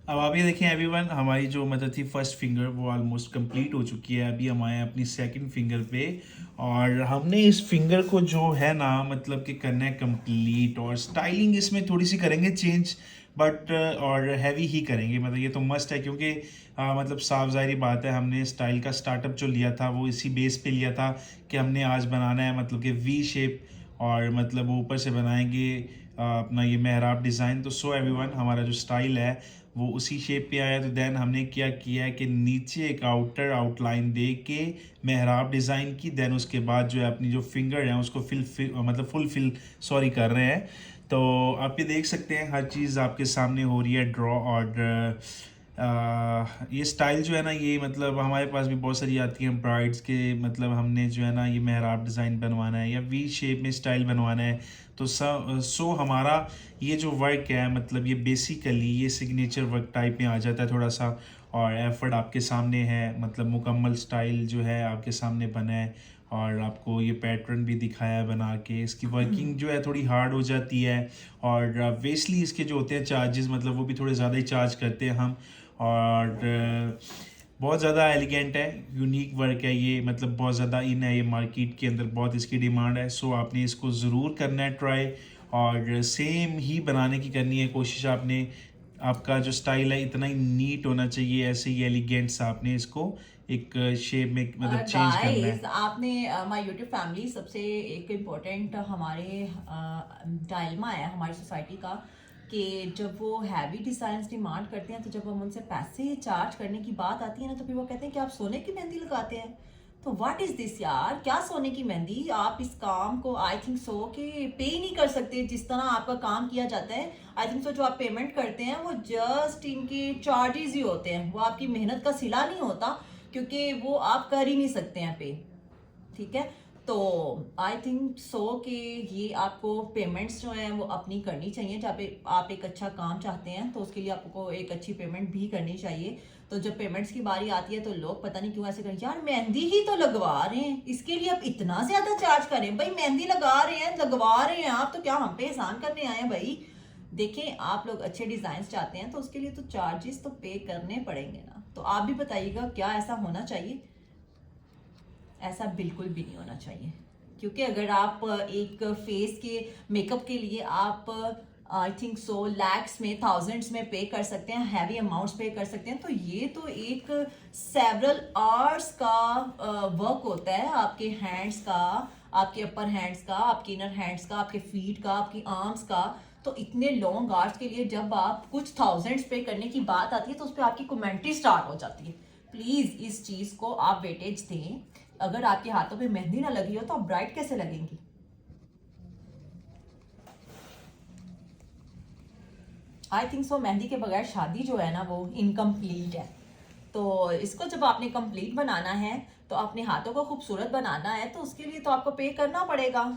अब आप ये देखें एवरीवन, हमारी जो मतलब थी फर्स्ट फिंगर वो ऑलमोस्ट कंप्लीट हो चुकी है। अभी हम आए हैं अपनी सेकंड फिंगर पे, और हमने इस फिंगर को जो है ना मतलब कि करना है कंप्लीट, और स्टाइलिंग इसमें थोड़ी सी करेंगे चेंज, बट और हैवी ही करेंगे, मतलब ये तो मस्ट है, क्योंकि मतलब साफ ज़ाहिर बात है, हमने स्टाइल का स्टार्टअप जो लिया था वो इसी बेस पे लिया था कि हमने आज बनाना है मतलब कि वी शेप, और मतलब ऊपर से बनाएंगे अपना ये मेहराब डिज़ाइन। तो सो एवरीवन, हमारा जो स्टाइल है वो उसी शेप पे आया। तो देन हमने क्या किया है कि नीचे एक आउटर आउटलाइन दे के मेहराब डिज़ाइन की, देन उसके बाद जो है अपनी जो फिंगर है उसको मतलब फुल सॉरी कर रहे हैं। तो आप ये देख सकते हैं हर चीज़ आपके सामने हो रही है ड्रॉ, और ये स्टाइल जो है ना, ये मतलब हमारे पास भी बहुत सारी आती हैं ब्राइड्स के, मतलब हमने जो है ना ये मेहराब डिज़ाइन बनवाना है या वी शेप में स्टाइल बनवाना है। तो सो हमारा ये जो वर्क है मतलब ये बेसिकली ये सिग्नेचर वर्क टाइप में आ जाता है थोड़ा सा, और एफर्ट आपके सामने है, मतलब मुकम्मल स्टाइल जो है आपके सामने बना है, और आपको ये पैटर्न भी दिखाया है बना के। इसकी वर्किंग जो है थोड़ी हार्ड हो जाती है, और वेस्टली इसके जो होते हैं चार्जेस मतलब वो भी थोड़े ज़्यादा ही चार्ज करते हैं हम, और बहुत ज़्यादा एलिगेंट है, यूनिक वर्क है ये, मतलब बहुत ज़्यादा इन है ये मार्केट के अंदर, बहुत इसकी डिमांड है। सो आपने इसको ज़रूर करना है ट्राई, और सेम ही बनाने की करनी है कोशिश आपने। आपका जो स्टाइल है इतना ही नीट होना चाहिए, ऐसे ही एलिगेंट सा आपने इसको एक शेप में मतलब चेंज करना गाइस है। आपने माय यूट्यूब फैमिली, सबसे एक इम्पोर्टेंट हमारे डायलमा है हमारी सोसाइटी का, कि जब वो हैवी डिजाइन डिमांड करते हैं, तो जब हम उनसे पैसे चार्ज करने की बात आती है ना, तो फिर वो कहते हैं कि आप सोने की मेहंदी लगाते हैं। तो व्हाट इज दिस यार, क्या सोने की मेहंदी, आप इस काम को आई थिंक सो कि पे ही नहीं कर सकते जिस तरह आपका काम किया जाता है। आई थिंक सो जो आप पेमेंट करते हैं वो जस्ट इनके चार्जेस ही होते हैं, वो आपकी मेहनत का सिला नहीं होता, क्योंकि वो आप कर ही नहीं सकते हैं पे। ठीक है, तो आई थिंक सो कि ये आपको पेमेंट्स जो हैं वो अपनी करनी चाहिए। जब आप एक अच्छा काम चाहते हैं तो उसके लिए आपको एक अच्छी पेमेंट भी करनी चाहिए। तो जब पेमेंट्स की बारी आती है तो लोग पता नहीं क्यों ऐसे करें, यार मेहंदी ही तो लगवा रहे हैं, इसके लिए आप इतना ज्यादा चार्ज करें। भाई मेहंदी लगा रहे हैं, लगवा रहे हैं आप, तो क्या हम पे एहसान करने आए हैं भाई। देखें, आप लोग अच्छे डिजाइन चाहते हैं तो उसके लिए तो चार्जेस तो पे करने पड़ेंगे ना। तो आप भी बताइएगा, क्या ऐसा होना चाहिए? ऐसा बिल्कुल भी नहीं होना चाहिए, क्योंकि अगर आप एक फेस के मेकअप के लिए आप आई थिंक सो लैक्स में, थाउजेंड्स में पे कर सकते हैं, हैवी अमाउंट्स पे कर सकते हैं, तो ये तो एक सेवरल आवर्स का वर्क होता है, आपके हैंड्स का, आपके अपर हैंड्स का, आपके इनर हैंड्स का, आपके फीट का, आपकी आर्म्स का। तो इतने लॉन्ग आवर्स के लिए जब आप कुछ थाउजेंड्स पे करने की बात आती है तो उस पर आपकी कमेंट्री स्टार्ट हो जाती है। प्लीज इस चीज को आप वेटेज दें। अगर आपके हाथों पे मेहंदी ना लगी हो तो आप ब्राइट कैसे लगेंगी? आई थिंक सो मेहंदी के बगैर शादी जो है ना वो इनकम्प्लीट है। तो इसको जब आपने कंप्लीट बनाना है, तो अपने हाथों को खूबसूरत बनाना है, तो उसके लिए तो आपको पे करना पड़ेगा।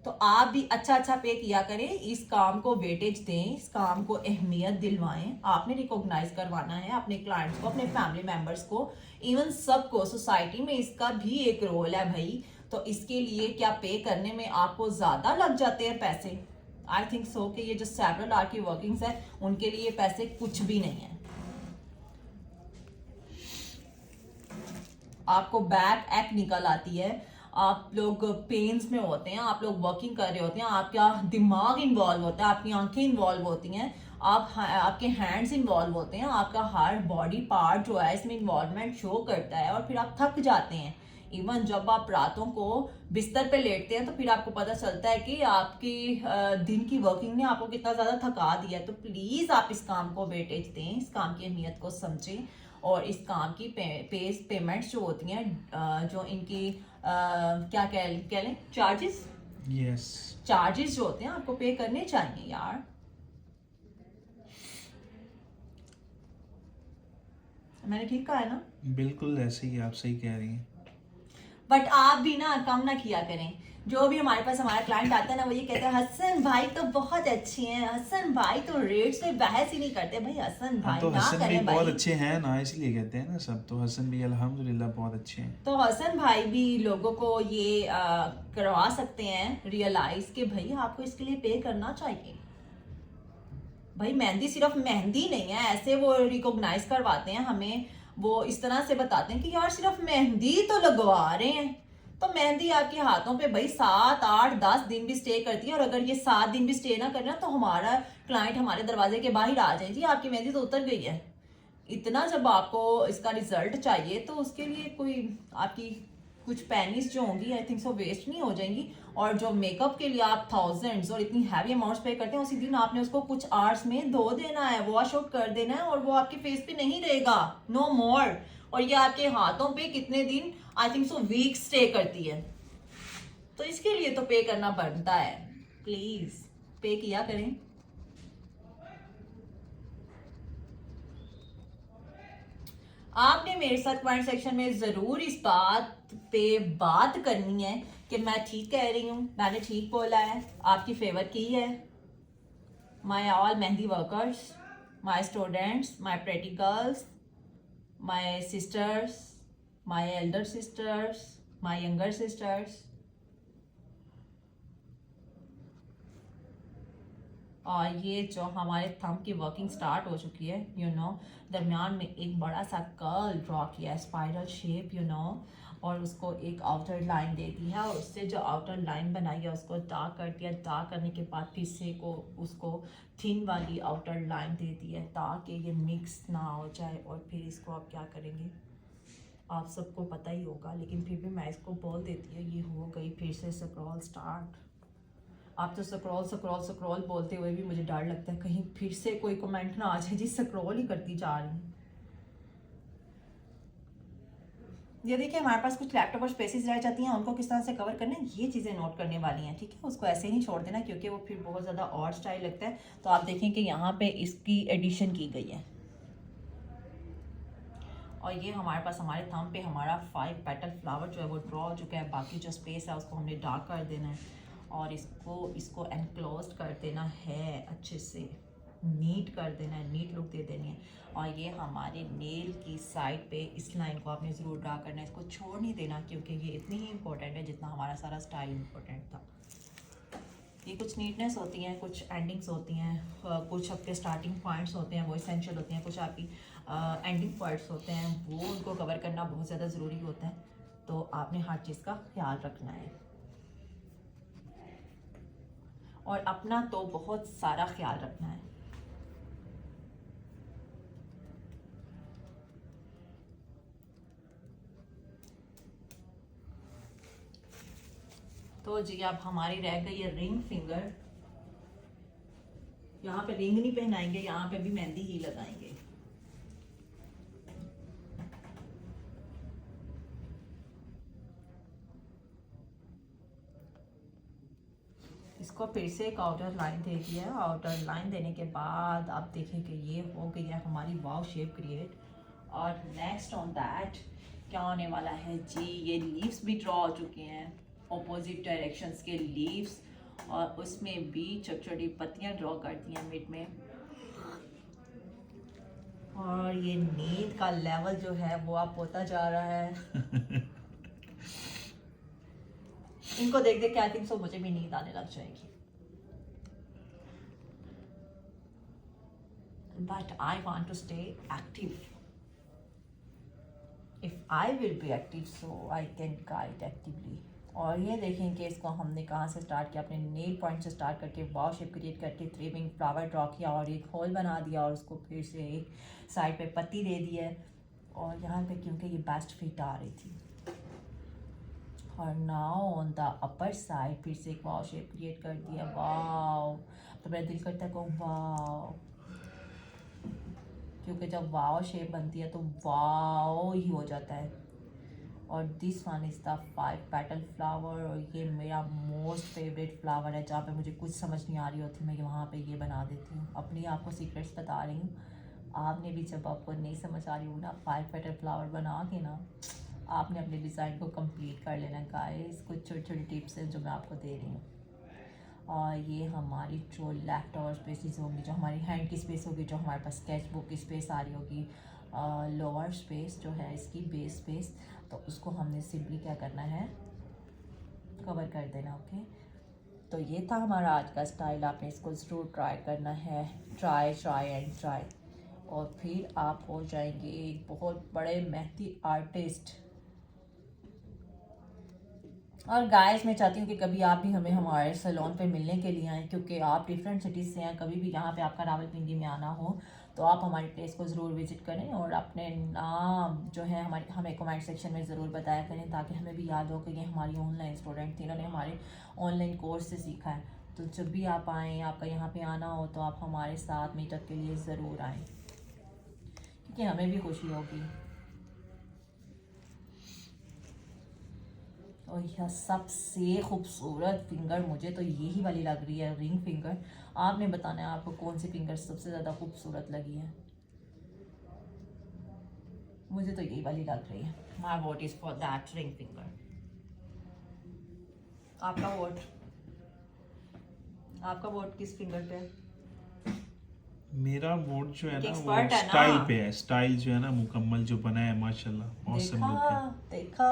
तो आप भी अच्छा अच्छा पे किया करें, इस काम को वेटेज दें, इस काम को अहमियत दिलवाएं। आपने रिकॉग्नाइज करवाना है अपने क्लाइंट्स को, अपने फैमिली मेंबर्स को, इवन सबको। सोसाइटी में इसका भी एक रोल है भाई। तो इसके लिए क्या पे करने में आपको ज्यादा लग जाते हैं पैसे? आई थिंक सो कि ये जो सेवरल आर्ट की वर्किंग्स है उनके लिए पैसे कुछ भी नहीं है। आपको बैक एक्ट निकल आती है, आप लोग पेन्स में होते हैं, आप लोग वर्किंग कर रहे होते हैं, आपका दिमाग इन्वॉल्व होता है, आपकी आंखें इन्वॉल्व होती हैं, आपके हैंड्स इन्वॉल्व होते हैं, आपका हर बॉडी पार्ट जो है इसमें इन्वॉल्वमेंट शो करता है, और फिर आप थक जाते हैं। इवन जब आप रातों को बिस्तर पे लेटते हैं तो फिर आपको पता चलता है कि आपकी दिन की वर्किंग ने आपको कितना ज्यादा थका दिया है। तो प्लीज आप इस काम को वेटेज दें, इस काम की अहमियत को समझें, और इस काम की पेमेंट्स जो होती हैं, जो इनकी क्या कह लें, चार्जेस, यस। चार्जेस जो होते हैं आपको पे करने चाहिए यार। मैंने ठीक कहा है ना? बिल्कुल ऐसे ही, आप सही कह रही हैं। बट आप भी ना कम ना किया करें। जो भी हमारे पास हमारा क्लाइंट आता है ना, वो ये कहते हैं हसन भाई तो बहुत अच्छे हैं, हसन भाई तो रेट से बहस ही नहीं करते। भाई हसन हाँ, भाई तो ना हसन भी करें बहुत भाई। अच्छे हैं ना, इसलिए कहते हैं ना सब, तो हसन भी अल्हम्दुलिल्लाह बहुत अच्छे हैं। तो हसन भाई भी लोगों को ये करवा सकते हैं रियलाइज कि भाई आपको इसके लिए पे करना चाहिए। भाई मेहंदी सिर्फ मेहंदी नहीं है, ऐसे वो रिकॉग्नाइज करवाते हैं हमें। वो इस तरह से बताते हैं कि यार सिर्फ मेहंदी तो लगवा रहे हैं। तो मेहंदी आपके हाथों पे भाई 7 8 10 दिन भी स्टे करती है, और अगर ये 7 दिन भी स्टे ना करना तो हमारा क्लाइंट हमारे दरवाजे के बाहर आ जाए, जी आपकी मेहंदी तो उतर गई है। इतना जब आपको इसका रिजल्ट चाहिए तो उसके लिए कोई आपकी कुछ पैनीज जो होंगी आई थिंक सो वेस्ट नहीं हो जाएंगी। और जो मेकअप के लिए आप थाउजेंड्स और इतनी हैवी अमाउंट्स पे करते हैं, उसी दिन आपने उसको कुछ आवर्स में धो देना है, वॉश आउट कर देना है, और वो आपके फेस पे नहीं रहेगा, नो मोर। और ये आपके हाथों पे कितने दिन, I think so weak stay करती है। तो इसके लिए तो पे करना बनता है, प्लीज पे किया करें। आपने मेरे साथ कमेंट सेक्शन में जरूर इस बात पे बात करनी है कि मैं ठीक कह रही हूँ, मैंने ठीक बोला है, आपकी फेवर की है। My all mehndi workers, my students, my pretty girls, my sister's, my Elder sisters, my younger sisters. और ये जो हमारे थंब की वर्किंग स्टार्ट हो चुकी है, दरमियान में एक बड़ा सा कर्ल ड्रॉ किया है, स्पाइरल शेप, और उसको एक आउटर लाइन दे दी है, और उससे जो आउटर लाइन बनाई है उसको डार्क कर दिया। डार्क करने के बाद फिर से उसको थिन वाली आउटर लाइन दे दी है ताकि ये मिक्स ना हो जाए। और फिर इसको आप क्या करेंगे, आप सबको पता ही होगा, लेकिन फिर भी मैं इसको बोल देती हूँ, ये हो गई फिर से स्क्रॉल स्टार्ट। आप तो स्क्रॉल स्क्रॉल स्क्रॉल बोलते हुए भी मुझे डर लगता है कहीं फिर से कोई कमेंट ना आ जाए जी स्क्रॉल ही करती जा रही हैं। ये देखिए हमारे पास कुछ लैपटॉप और स्पेसेस रह जाती हैं, उनको किस तरह से कवर करना है ये चीज़ें नोट करने वाली हैं, ठीक है। उसको ऐसे ही नहीं छोड़ देना क्योंकि वो फिर बहुत ज़्यादा और स्टाइल लगता है। तो आप देखें कि यहाँ पे इसकी एडिशन की गई है। और ये हमारे पास हमारे थंब पे हमारा 5 पेटल फ्लावर जो है वो ड्रॉ हो चुका है। बाकी जो स्पेस है उसको हमने डार्क कर देना है और इसको एनक्लोज कर देना है, अच्छे से नीट कर देना है, नीट लुक दे देनी है। और ये हमारे नेल की साइड पे इस लाइन को आपने ज़रूर ड्रा करना है, इसको छोड़ नहीं देना क्योंकि ये इतनी ही इंपॉर्टेंट है जितना हमारा सारा स्टाइल इंपॉर्टेंट था। ये कुछ नीटनेस होती हैं, कुछ एंडिंग्स होती हैं, कुछ आपके स्टार्टिंग पॉइंट्स होते हैं वो इसेंशियल होते हैं, कुछ आपकी एंडिंग पॉइंट्स होते हैं वो उनको कवर करना बहुत ज़्यादा ज़रूरी होता है। तो आपने हर चीज़ का ख्याल रखना है और अपना तो बहुत सारा ख्याल रखना है। तो जी अब हमारी रह गई है रिंग फिंगर। यहाँ पे रिंग नहीं पहनाएंगे, यहाँ पे भी मेहंदी ही लगाएंगे। इसको फिर से एक आउटर लाइन दे दिया है। आउटर लाइन देने के बाद आप देखें कि ये हो गई है हमारी वाव शेप क्रिएट। और नेक्स्ट ऑन दैट क्या होने वाला है जी, ये लीव्स भी ड्रॉ हो चुके हैं, ऑपोजिट डायरेक्शंस के लीव्स, और उसमें भी छोटी छोटी पत्तियां ड्रॉ कर दी हैं मिड में। और ये नींद का लेवल जो है वो अब होता जा रहा है। इनको देख देख के आई थिंक सो मुझे भी नींद आने लग जाएगी। But I want to stay active. If I will be active so I can guide actively. और ये देखें कि इसको हमने कहाँ से स्टार्ट किया, अपने नेल पॉइंट से स्टार्ट करके वाव शेप क्रिएट करके 3 विंग फ्लावर ड्रॉ किया और एक होल बना दिया और उसको फिर से एक साइड पे पत्ती दे दी है। और यहाँ पे क्योंकि ये बेस्ट फिट आ रही थी। और now on the upper side फिर से एक वाव शेप क्रिएट कर दिया। वाव, तो मेरा दिल करता है कहूँ वाव, क्योंकि जब वाव शेप बनती है तो वाव ही हो जाता है। और this one is the 5 petal flower. और ये मेरा मोस्ट फेवरेट फ्लावर है, जहाँ पे मुझे कुछ समझ नहीं आ रही होती मैं वहाँ पे ये बना देती हूँ। अपनी आपको सीक्रेट्स बता रही हूँ, आपने भी जब आपको नहीं समझ आ रही हो ना 5 पेटल फ्लावर बना के ना आपने अपने डिज़ाइन को कंप्लीट कर लेना गाइस। कुछ छोटी छोटी टिप्स हैं जो मैं आपको दे रही हूँ। और ये हमारी जो लेफ्ट ओवर स्पेसेस होंगी, जो हमारी हैंड की स्पेस होगी, जो हमारे पास स्केच बुक की स्पेस आ रही होगी, लोअर स्पेस जो है इसकी बेस स्पेस, तो उसको हमने सिंपली क्या करना है, कवर कर देना। ओके, तो ये था हमारा आज का स्टाइल। आपने इसको ज़रूर ट्राई करना है, ट्राई ट्राई एंड ट्राई, और फिर आप हो जाएंगे एक बहुत बड़े मेहंदी आर्टिस्ट। और गाइस मैं चाहती हूँ कि कभी आप भी हमें हमारे सैलून पे मिलने के लिए आएँ, क्योंकि आप डिफरेंट सिटीज़ से हैं। कभी भी यहाँ पे आपका रावलपिंडी में आना हो तो आप हमारे प्लेस को ज़रूर विजिट करें, और अपने नाम जो है हमारे हमें कमेंट सेक्शन में ज़रूर बताया करें, ताकि हमें भी याद हो कि ये हमारी ऑनलाइन स्टूडेंट थी, इन्होंने हमारे ऑनलाइन कोर्स से सीखा है। तो जब भी आप आएँ, आपका यहाँ पर आना हो, तो आप हमारे साथ मीटअप के लिए ज़रूर आएँ, क्योंकि हमें भी खुशी होगी। और यह सबसे खूबसूरत फिंगर मुझे तो यही वाली लग रही है, रिंग फिंगर। आपने बताना है आपको कौन सी फिंगर सबसे ज़्यादा खूबसूरत लगी है। मुझे तो यही वाली लग रही है। My vote is for that ring finger. आपका वोट किस फिंगर पे है? मेरा वोट जो है ना वो एक्सपर्ट है ना। स्टाइल पे है। स्टाइल जो है ना मुकम्मल जो बना है माशाल्लाह, ऑसम लुक है। देखा,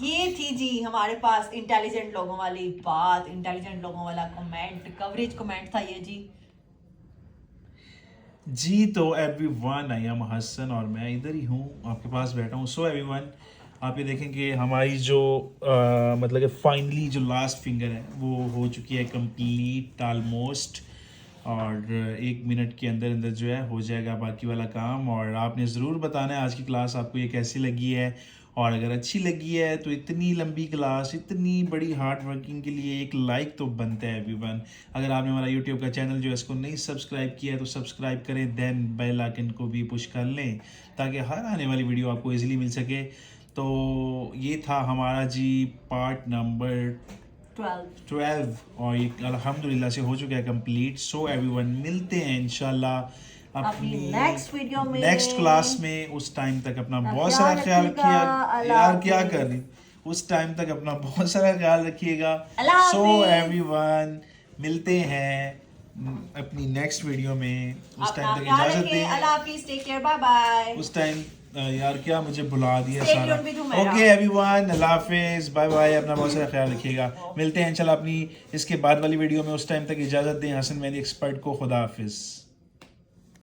ये थी जी हमारे पास इंटेलिजेंट लोगों वाली बात, इंटेलिजेंट लोगों वाला कमेंट, कवरेज कमेंट था ये जी। जी तो एवरीवन, आई एम हसन और मैं इधर ही हूँ आपके पास बैठा हूँ। सो एवरीवन, आप ये देखेंगे हमारी जो मतलब कि फाइनली जो लास्ट फिंगर है वो हो चुकी है कंप्लीट ऑलमोस्ट, और 1 मिनट के अंदर अंदर जो है हो जाएगा बाकी वाला काम। और आपने ज़रूर बताना है आज की क्लास आपको ये कैसी लगी है, और अगर अच्छी लगी है तो इतनी लंबी क्लास, इतनी बड़ी हार्ड वर्किंग के लिए एक लाइक तो बनता है एवरीवन। अगर आपने हमारा यूट्यूब का चैनल जो है इसको नहीं सब्सक्राइब किया है तो सब्सक्राइब करें, देन बेल आइकन को भी पुश कर लें ताकि हर आने वाली वीडियो आपको इजीली मिल सके। तो ये था हमारा जी पार्ट नंबर 12, और ये अल्हम्दुलिल्लाह से हो चुका है कंप्लीट। सो एवरीवन, मिलते हैं इंशाल्लाह अपनी नेक्स्ट वीडियो में, नेक्स्ट क्लास में। उस टाइम तक अपना बहुत ख्याल सारा ख्याल रखिएगा। रखिएगा। यार क्या कर रही, उस टाइम तक अपना बहुत सारा ख्याल रखिएगा। अल्लाह सो हाफिज। एवरीवन, मिलते हैं अपनी नेक्स्ट वीडियो में। उस टाइम तक ख्याल इजाजत रखिए। दें। अल्लाह हाफिज, टेक केयर, बाय बाय। उस टाइम यार क्या मुझे बुला दिया Stay सारा। tuned with Humaira. Okay everyone, अल्लाह हाफिज, बाय बाय, अपना बहुत सारा ख्याल रखिएगा। मिलते हैं इंशाल्लाह अपनी इसके बाद वाली वीडियो में। उस टाइम तक इजाजत दें हसन मेहंदी एक्सपर्ट को। खुदा हाफिज।